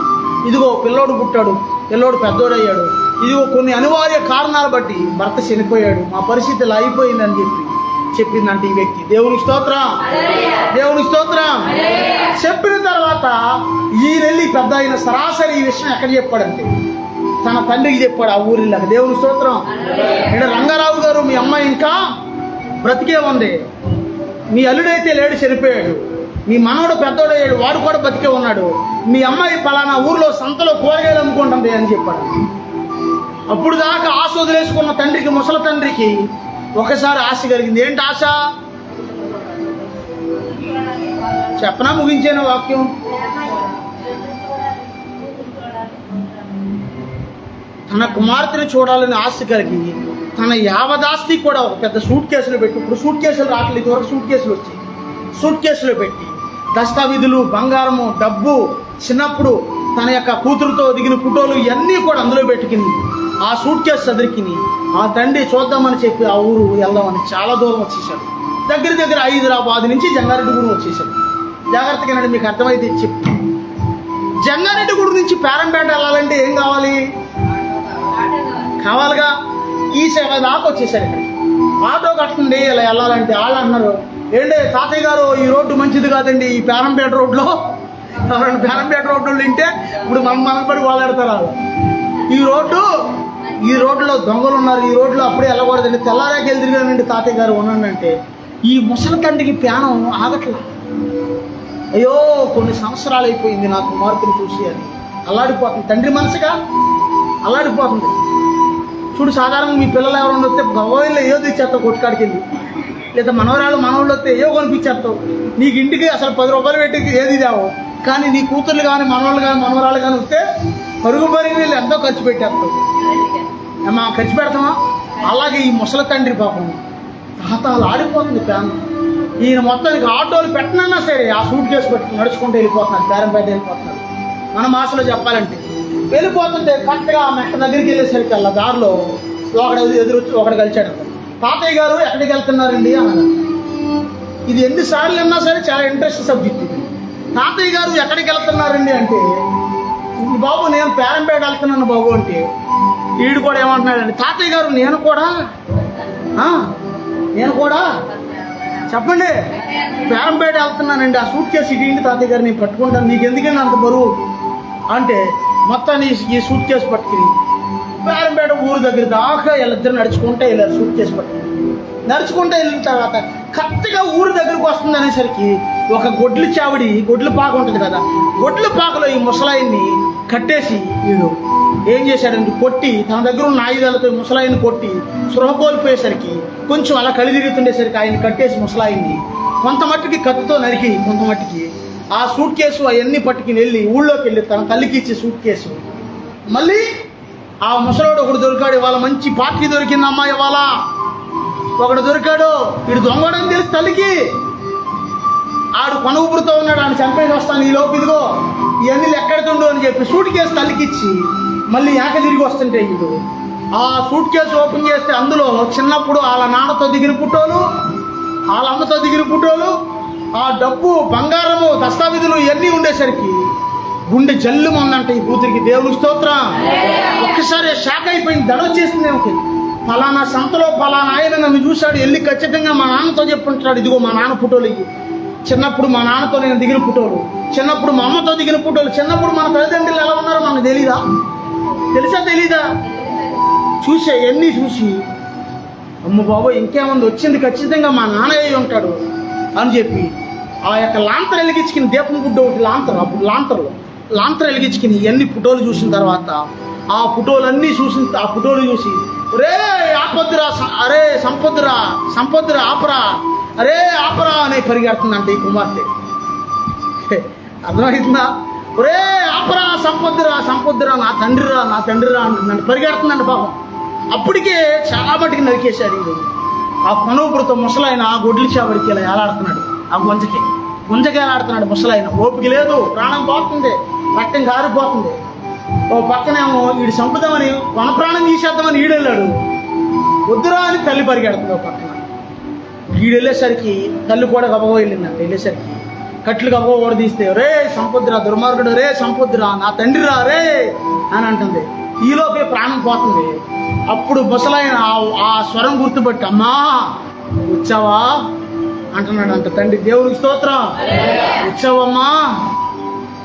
ఇదిగో పిల్లోడు పుట్టాడు, పిల్లోడు పెద్దోడయ్యాడు, ఇదిగో కొన్ని అనివార్య కారణాలు బట్టి భర్త చనిపోయాడు, మా పరిస్థితి ఇలా అయిపోయిందని చెప్పిందంటే ఈ వ్యక్తి. దేవునికి స్తోత్రం, దేవునికి స్తోత్రం. చెప్పిన తర్వాత ఈయనెళ్ళి పెద్ద అయిన సరాసరి ఈ విషయం ఎక్కడ చెప్పాడంటే తన తండ్రికి చెప్పాడు ఆ ఊరిలో. దేవుని స్తోత్రం. ఇక్కడ రంగారావు గారు మీ అమ్మాయి ఇంకా బ్రతికే ఉంది, మీ అల్లుడైతే లేడు చనిపోయాడు, మీ మనవడు పెద్దోడయ్యాడు వాడు కూడా బతికే ఉన్నాడు, మీ అమ్మాయి పలానా ఊర్లో సంతలో కూరగాయలు అమ్ముకుంటుంది అని చెప్పాడు. అప్పుడు దాకా ఆశ వదిలేసుకున్న తండ్రికి, ముసలి తండ్రికి ఒకసారి ఆశ కలిగింది. ఏంటి ఆశ చెప్పనా? ముగించేనా వాక్యం? తన కుమార్తెను చూడాలని ఆశ కలిగి తన యావదాస్తి కూడా ఒక పెద్ద సూట్ కేసులో పెట్టి, ఇప్పుడు సూట్ కేసులు రావట్లేదు, ఇదివరకు సూట్ కేసులు వచ్చాయి, సూట్ కేసులో పెట్టి దస్తావేజులు, బంగారము, డబ్బు, చిన్నప్పుడు తన యొక్క కూతురుతో దిగిన ఫోటోలు ఇవన్నీ కూడా అందులో పెట్టుకుని ఆ సూట్ కేసు చదిరికిని ఆ తండ్రి చూద్దామని చెప్పి ఆ ఊరు వెళ్దామని చాలా దూరం వచ్చేసాడు. దగ్గర హైదరాబాద్ నుంచి జంగారెడ్డిగూడెం వచ్చేసాడు. జాగ్రత్తగా మీకు అర్థమైతే చెప్పు. జంగారెడ్డిగూడెం నుంచి పేరంపేట వెళ్ళాలంటే ఏం కావాలిగా, ఈ సేవ దాకా వచ్చేసాడు. ఇక్కడ ఆటో కట్టండి ఇలా వెళ్ళాలంటే వాళ్ళు అన్నారు, ఏంటి తాతయ్య గారు ఈ రోడ్డు మంచిది కాదండి, ఈ పేరంపేట రోడ్లో పేరంపేట రోడ్డు వింటే ఇప్పుడు మన పడి వాళ్ళెడతారు. ఈ రోడ్డులో దొంగలు ఉన్నారు, ఈ రోడ్లో అప్పుడే వెళ్ళకూడదండి, తెల్లారాకి తిరిగానండి తాతయ్య గారు ఉన్నానంటే ఈ ముసలి తండ్రికి ప్యానం ఆగట్లా. అయ్యో కొన్ని సంవత్సరాలు అయిపోయింది నా కుమార్తెను చూసి అని అల్లాడిపోతుంది. తండ్రి మనసుగా అల్లాడిపోతుంది. చూడు, సాధారణంగా మీ పిల్లలు ఎవరైనా వస్తే భగవాన్లో ఏదో తెచ్చేస్తావు కొట్టుకాడికి వెళ్ళి, లేదా మనవళ్ళు వస్తే ఏవో కొనిపించేస్తావు. నీకు ఇంటికి అసలు 10 రూపాయలు పెట్టి ఏది తేవో, కానీ నీ కూతుర్లు కానీ మనవరాళ్ళు కానీ వస్తే పరుగు వీళ్ళు ఎంతో ఖర్చు పెట్టేస్తావు. అమ్మా ఖర్చు పెడతామా? అలాగే ఈ ముసలి తండ్రి పాపం తాతాలు ఆడిపోతుంది ప్యాన్. ఈయన మొత్తానికి ఆటోలు పెట్టనన్నా సరే ఆ సూట్ కేసు పెట్టుకుని నడుచుకుంటూ వెళ్ళిపోతున్నాడు, పేరంపేట వెళ్ళిపోతున్నాడు. మన మాసలో చెప్పాలంటే వెళ్ళిపోతుంటే కరెక్ట్గా ఆ మెట్ట దగ్గరికి వెళ్ళేసరికి అలా దారిలో ఒకడు కలిచాడు. తాతయ్య గారు ఎక్కడికి వెళ్తున్నారండి అన్నారు. ఇది ఎన్నిసార్లు అన్నా సరే చాలా ఇంట్రెస్ట్ సబ్జెక్ట్ ఇది. తాతయ్య గారు ఎక్కడికి వెళ్తున్నారండి అంటే, బాబు నేను పేరంపేట వెళ్తున్నాను బాబు అంటే, వీడు కూడా ఏమంటున్నాడండి, తాతయ్య గారు నేను కూడా చెప్పండి పేరంపేట వెళ్తున్నానండి, ఆ సూట్ కేసు ఇటు తాతయ్య గారు నేను పట్టుకుంటాను, నీకు ఎందుకండి అంత బరువు అంటే మొత్తాన్ని ఈ సూట్ కేసు పట్టుకుని పేరంపేట ఊరు దగ్గర దాకా వీళ్ళిద్దరు నడుచుకుంటే వెళ్ళారు. సూట్ కేసు పట్టుకుని నడుచుకుంటే వెళ్ళిన తర్వాత కరెక్ట్గా ఊరు దగ్గరకు వస్తుంది అనేసరికి ఒక గొడ్ల పాక ఉంటుంది కదా, గొడ్ల పాకలో ఈ ముసలాయిని కట్టేసి వీడు ఏం చేశాడంటే కొట్టి, తన దగ్గర ఉన్న ఆయుధాలతో ముసలాయిని కొట్టి స్పృహ కోల్పోయేసరికి కొంచెం అలా కళ్ళు తిరుగుతుండేసరికి ఆయన కట్టేసి ముసలాయిని కొంత మట్టుకి కత్తితో నరికి, కొంత మట్టుకి ఆ సూట్ కేసు అవన్నీ పట్టుకుని వెళ్ళి ఊళ్ళోకి వెళ్ళి తన తల్లికి ఇచ్చే సూట్ కేసు మళ్ళీ ఆ ముసలోడు ఒకడు దొరికాడు. ఇవాళ మంచి పార్టీ దొరికింది అమ్మాయి, ఇవాళ ఒకడు దొరికాడు. వీడు దొంగడని తెలిసి తల్లికి ఆడు కొన ఊపురుతో ఉన్నాడు, ఆయన చంపేసి వస్తాను ఈ లోపు ఇదిగో ఇవన్నీ ఎక్కడుతుండు అని చెప్పి సూట్ కేసు తల్లికిచ్చి మళ్ళీ ఏక తిరిగి వస్తుంటే వీడు ఆ సూట్ కేసు ఓపెన్ చేస్తే అందులో చిన్నప్పుడు వాళ్ళ నాన్నతో దిగిన ఫోటోలు, వాళ్ళ అమ్మతో దిగిన ఫోటోలు, ఆ డబ్బు, బంగారము, దస్తావేజులు ఇవన్నీ ఉండేసరికి గుండె జల్లు మందంట ఈ కూతురికి. దేవునికి స్తోత్రం. ఒక్కసారి షాక్ అయిపోయింది, దడ వచ్చేసింది ఏమిటి. ఫలానా సంతలో ఫలానా ఆయన నన్ను చూశాడు, వెళ్ళి ఖచ్చితంగా మా నాన్నతో చెప్పుంటాడు, ఇదిగో మా నాన్న ఫోటోలు ఇవి. చిన్నప్పుడు మా నాన్నతో నేను దిగిన ఫోటోలు, చిన్నప్పుడు మా అమ్మతో దిగిన ఫోటోలు. చిన్నప్పుడు మన తల్లిదండ్రులు ఎలా ఉన్నారో మనకు తెలీదా? తెలుసా తెలీదా? చూసే ఎన్ని చూసి అమ్మ బాబోయ్ ఇంకేముంది, వచ్చింది ఖచ్చితంగా మా నాన్న అయి ఉంటాడు అని చెప్పి ఆ యొక్క లాంతర్ వెలిగించుకుని, దీపం గుడ్డ ఒకటి లాంతర్, అప్పుడు లాంతర్ వెలిగించుకుని ఇవన్నీ ఫోటోలు చూసిన తర్వాత ఆ ఫోటోలన్నీ చూసి రే ఆపొద్దురా, అరే సంపొద్దురా ఆపరా, అరే ఆపరా అని పరిగెడుతుందంట ఈ కుమార్తె. అర్థమవుతుందా? ఒరే ఆపరా, సంపొద్దురా నా తండ్రిరా నన్ను పరిగెడుతుందండి పాపం. అప్పటికే చాలా మటుకు నరికేశాడు ఇది. ఆ కొనుపురితో ముసలాయన ఆ గొడ్లు చావడికి ఇలా ఏలాడుతున్నాడు, ఆ గుంజకి ఏలాడుతున్నాడు ముసలాయన. ఓపిక లేదు, ప్రాణం పోతుంది, రక్తం కారిపోతుంది. ఓ పక్కనేమో వీడు చంపుదామని వన ప్రాణం తీసేద్దామని ఈడెళ్ళాడు. వద్దురా అని తల్లి పరిగెడుతుంది ఓ పక్కన. ఈడెళ్ళేసరికి తల్లి కూడా గబగబా వెళ్ళిందంట. వెళ్ళేసరికి కట్లు గబగబా కూడా తీస్తే రే సంపొద్దురా దుర్మార్గుడు, రే సంపొద్దురా నా తండ్రిరా రే అని అంటుంది. ఈలోపే ప్రాణం పోతుంది. అప్పుడు ముసలాయన ఆ స్వరం గుర్తుపట్టి అమ్మా వచ్చావా అంటున్నాడు అంట తండ్రి. దేవునికి స్తోత్రం. వచ్చావమ్మా,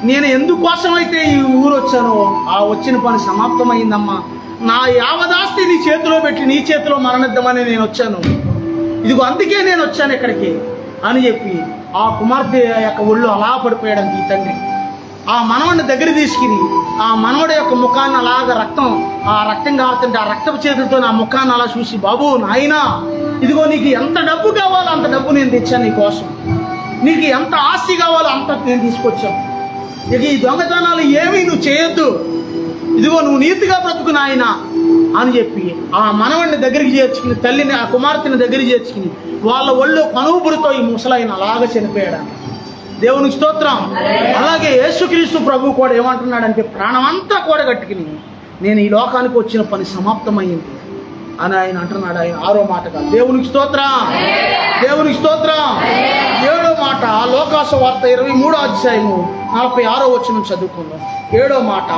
నేను ఎందుకోసం అయితే ఈ ఊరు వచ్చానో ఆ వచ్చిన పని సమాప్తమైందమ్మా. నా యావదాస్తి నీ చేతిలో పెట్టి నీ చేతిలో మరణిద్దామని నేను వచ్చాను, ఇదిగో అందుకే నేను వచ్చాను ఇక్కడికి అని చెప్పి ఆ కుమార్తె యొక్క ఒళ్ళు అలా పడిపోయాడు ఈ తండ్రి. ఆ మనవడిని దగ్గర తీసుకుని ఆ మనవడి యొక్క ముఖాన్ని అలాగ రక్తం కారుతుంటే ఆ రక్తపు చేతులతో నా ముఖాన్ని అలా చూసి, బాబు నాయనా ఇదిగో నీకు ఎంత డబ్బు కావాలో అంత డబ్బు నేను తెచ్చాను నీ కోసం, నీకు ఎంత ఆస్తి కావాలో అంత నేను తీసుకొచ్చాను, ఇక ఈ దొంగతనాలు ఏమీ నువ్వు చేయొద్దు, ఇదిగో నువ్వు నీతిగా బ్రతుకు నాయన అని చెప్పి ఆ మనవడిని దగ్గరికి చేర్చుకుని తల్లిని ఆ కుమార్తెని దగ్గరికి చేర్చుకుని వాళ్ళ ఒళ్ళు కనుబురితో ఈ ముసలాయన అలాగ చనిపోయాడు. దేవునికి స్తోత్రం. అలాగే యేసుక్రీస్తు ప్రభు కూడా ఏమంటున్నాడంటే ప్రాణం అంతా కూడా కట్టుకుని నేను ఈ లోకానికి వచ్చిన పని సమాప్తమైంది అని ఆయన అంటున్నాడు. ఆయన 6వ మాటగా దేవునికి స్తోత్రం. 7వ మాట లోకాసు వార్త 23వ అధ్యాయము 46వ వచనం చదువుకుందాం. 7వ మాట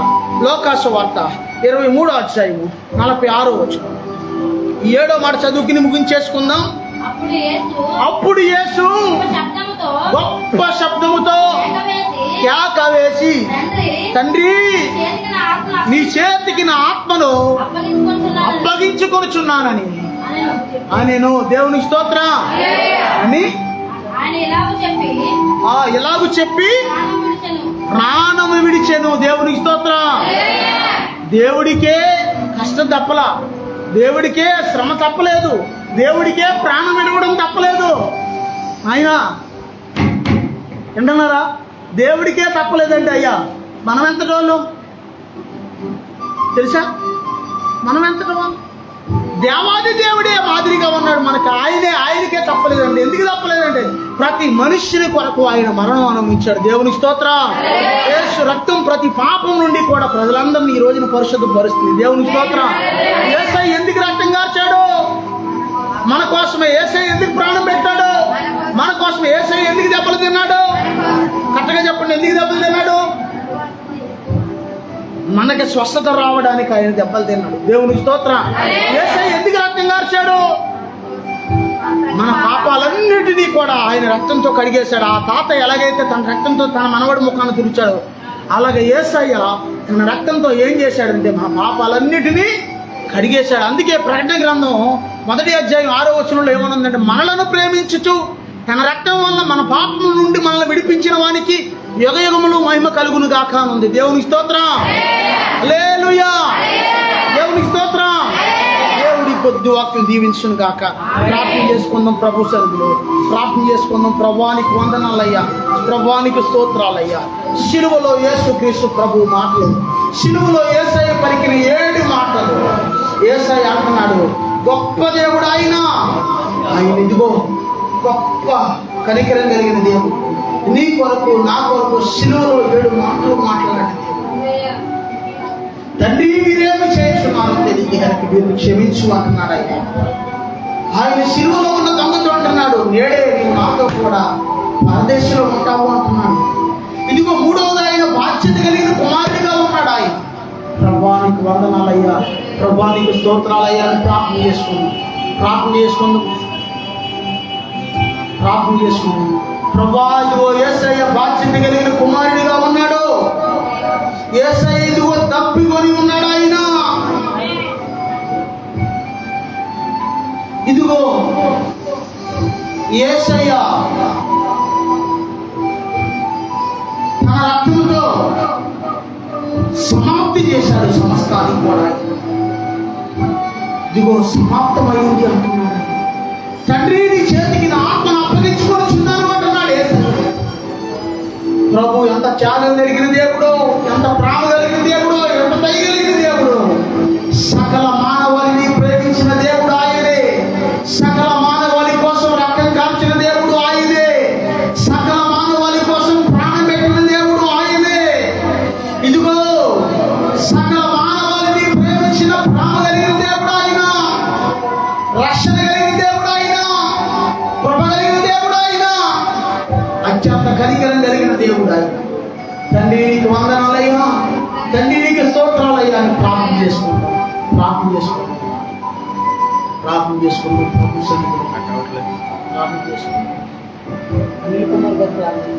లోకాసు వార్త 23వ అధ్యాయము 46వ వచనం. ఈ 7వ మాట చదువుకుని ముగించేసుకుందాం. అప్పుడు యేసు గొప్ప శబ్దముతో కేక వేసి తండ్రి నీ చేతికి నా ఆత్మను అప్పగించుకొనుచున్నానని నేను. దేవునికి స్తోత్రం అని ఇలాగూ చెప్పి ప్రాణము విడిచెను. దేవునికి స్తోత్రం. దేవుడికే కష్టం తప్పలా, దేవుడికే శ్రమ తప్పలేదు, దేవుడికే ప్రాణం విడవడం తప్పలేదు. ఆయన వింటున్నారా? దేవుడికే తప్పలేదండి అయ్యా. మనం ఎంతటి వాళ్ళు తెలుసా? మనం ఎంతటి వాళ్ళు? దేవాది దేవుడే మాదిరిగా ఉన్నాడు మనకి. ఆయనకే తప్పలేదండి. ఎందుకు తప్పలేదంటే ప్రతి మనుష్యుని కొరకు ఆయన మరణం అనుభవించాడు. దేవునికి స్తోత్రం. యేసు రక్తం ప్రతి పాపం నుండి కూడా ప్రజలందరినీ ఈ రోజున పరిశుద్ధపరుస్తుంది. దేవునికి స్తోత్రం. యేసయ్య ఎందుకు రక్తం కార్చాడు? మన కోసమే. యేసయ్య ఎందుకు ప్రాణం పెట్టాడు? మన కోసమే. యేసయ్య ఎందుకు దెబ్బలు తిన్నాడు? కరెక్ట్గా చెప్పండి, ఎందుకు దెబ్బలు తిన్నాడు? మనకి స్వస్థత రావడానికి ఆయన దెబ్బలు తిన్నాడు. దేవునికి స్తోత్రం. యేసయ్య ఎందుకు రక్తం కార్చాడు? మన పాపాలన్నిటినీ కూడా ఆయన రక్తంతో కడిగేశాడు. ఆ తాత ఎలాగైతే తన రక్తంతో తన మనవడి ముఖాన్ని తుడిచాడో అలాగే యేసయ్య తన రక్తంతో ఏం చేశాడంటే మన పాపాలన్నిటినీ కడిగేశాడు. అందుకే ప్రకటన గ్రంథం 1వ అధ్యాయం 6వ వచనంలో ఏమనుందంటే మనలను ప్రేమించుచు తన రక్తం వల్ల మన పాపం నుండి మనల్ని విడిపించిన వానికి యుగయుగములు మహిమ కలుగును గాక అని ఉంది. దేవునికి స్తోత్రం. హల్లెలూయా. దేవునికి స్తోత్రం. దేవుడి కొద్ది వాక్యం దీవించును గాక. ప్రార్థన చేసుకుందాం ప్రభు సన్నిధిలో. ప్రార్థన చేసుకుందాం. ప్రభువానికి వందనాలయ్యా, ప్రభువానికి స్తోత్రాలయ్యా. శిలువలో యేసుక్రీస్తు ప్రభు మాటలు, శిలువలో యేసయ్య పలికిన 7 మాటలు. యేసయ్య అంటున్నాడు గొప్ప దేవుడు ఆయన ఇదిగో గొప్ప కనికరం కలిగిన దేవుడు. నీ కొరకు నా కొరకు శిలువలో 7 మాటలు మాట్లాడాడు. తండ్రి మీరేమి చేస్తున్నారో తెలియదు, మీరు క్షమించు అంటున్నాడు ఆయన శిలువలో ఉన్న దొంగతో అంటున్నాడు నేడే నీవు నాతో కూడా పరదేశంలో ఉంటావు అంటున్నాడు. ఇదిగో 3వది ఆయన బాధ్యత బాధ్యత కలిగిన కుమారుడిగా ఉన్నాడు ఆయన. ప్రభువానికి వందనాలయ్యా, ప్రభువానికి స్తోత్రాలయ్యా అని ప్రార్థన చేసుకుందాం. ప్రభువా ఇదిగో యేసయ్య బాధ్యత కలిగిన కుమారుడిగా ఉన్నాడు. యేసయ్య ఇదిగో తప్పికొని ఉన్నాడు ఆయన. ఇదిగో యేసయ్య తన రక్తంతో సమాప్తి చేశాడు సమస్తాన్ని కూడా. ఇదిగో సమాప్తమైంది అంటున్నాడు. తండ్రి నీ చేతికి నా ఆత్మను అప్పగించుకొనిచున్నాను అంటున్నాడు యేసయ్య. ప్రభు ఎంత త్యాగం కలిగిన దేవుడు, ఎంత ప్రేమ కలిగిన దేవుడు, ఎంత దయ కలిగిన దేవుడు. సకల మానవాళిని ప్రేమించిన దేవుడు ఆయనే. సకల మానవాళి కోసం రక్తం కార్చిన దేవుడు ఆయనే. సకల మానవాళి కోసం ప్రాణం పెట్టిన దేవుడు ఆయనే. ఇదిగో సకల మానవాళిని ప్రేమించిన ప్రేమ కలిగిన దేవుడు ఆయన. రక్షణ కలిగిన దేవుడు ఆయన. కృప కలిగిన దేవుడు ఆయన. అత్యంత కనికరం కలిగిన దేవుడు ఆయన. తండ్రి నీకు వందనాలయ్యా, తండ్రి నీకు స్తోత్రాలయ్యా అని ప్రార్థన చేసుకుంటాం. ప్రార్థన చేసుకుంటాం. ప్రభు సన్నిధిలో ప్రార్థన చేసుకుంటాం. అనిల్ కుమార్ గారు ప్రార్థన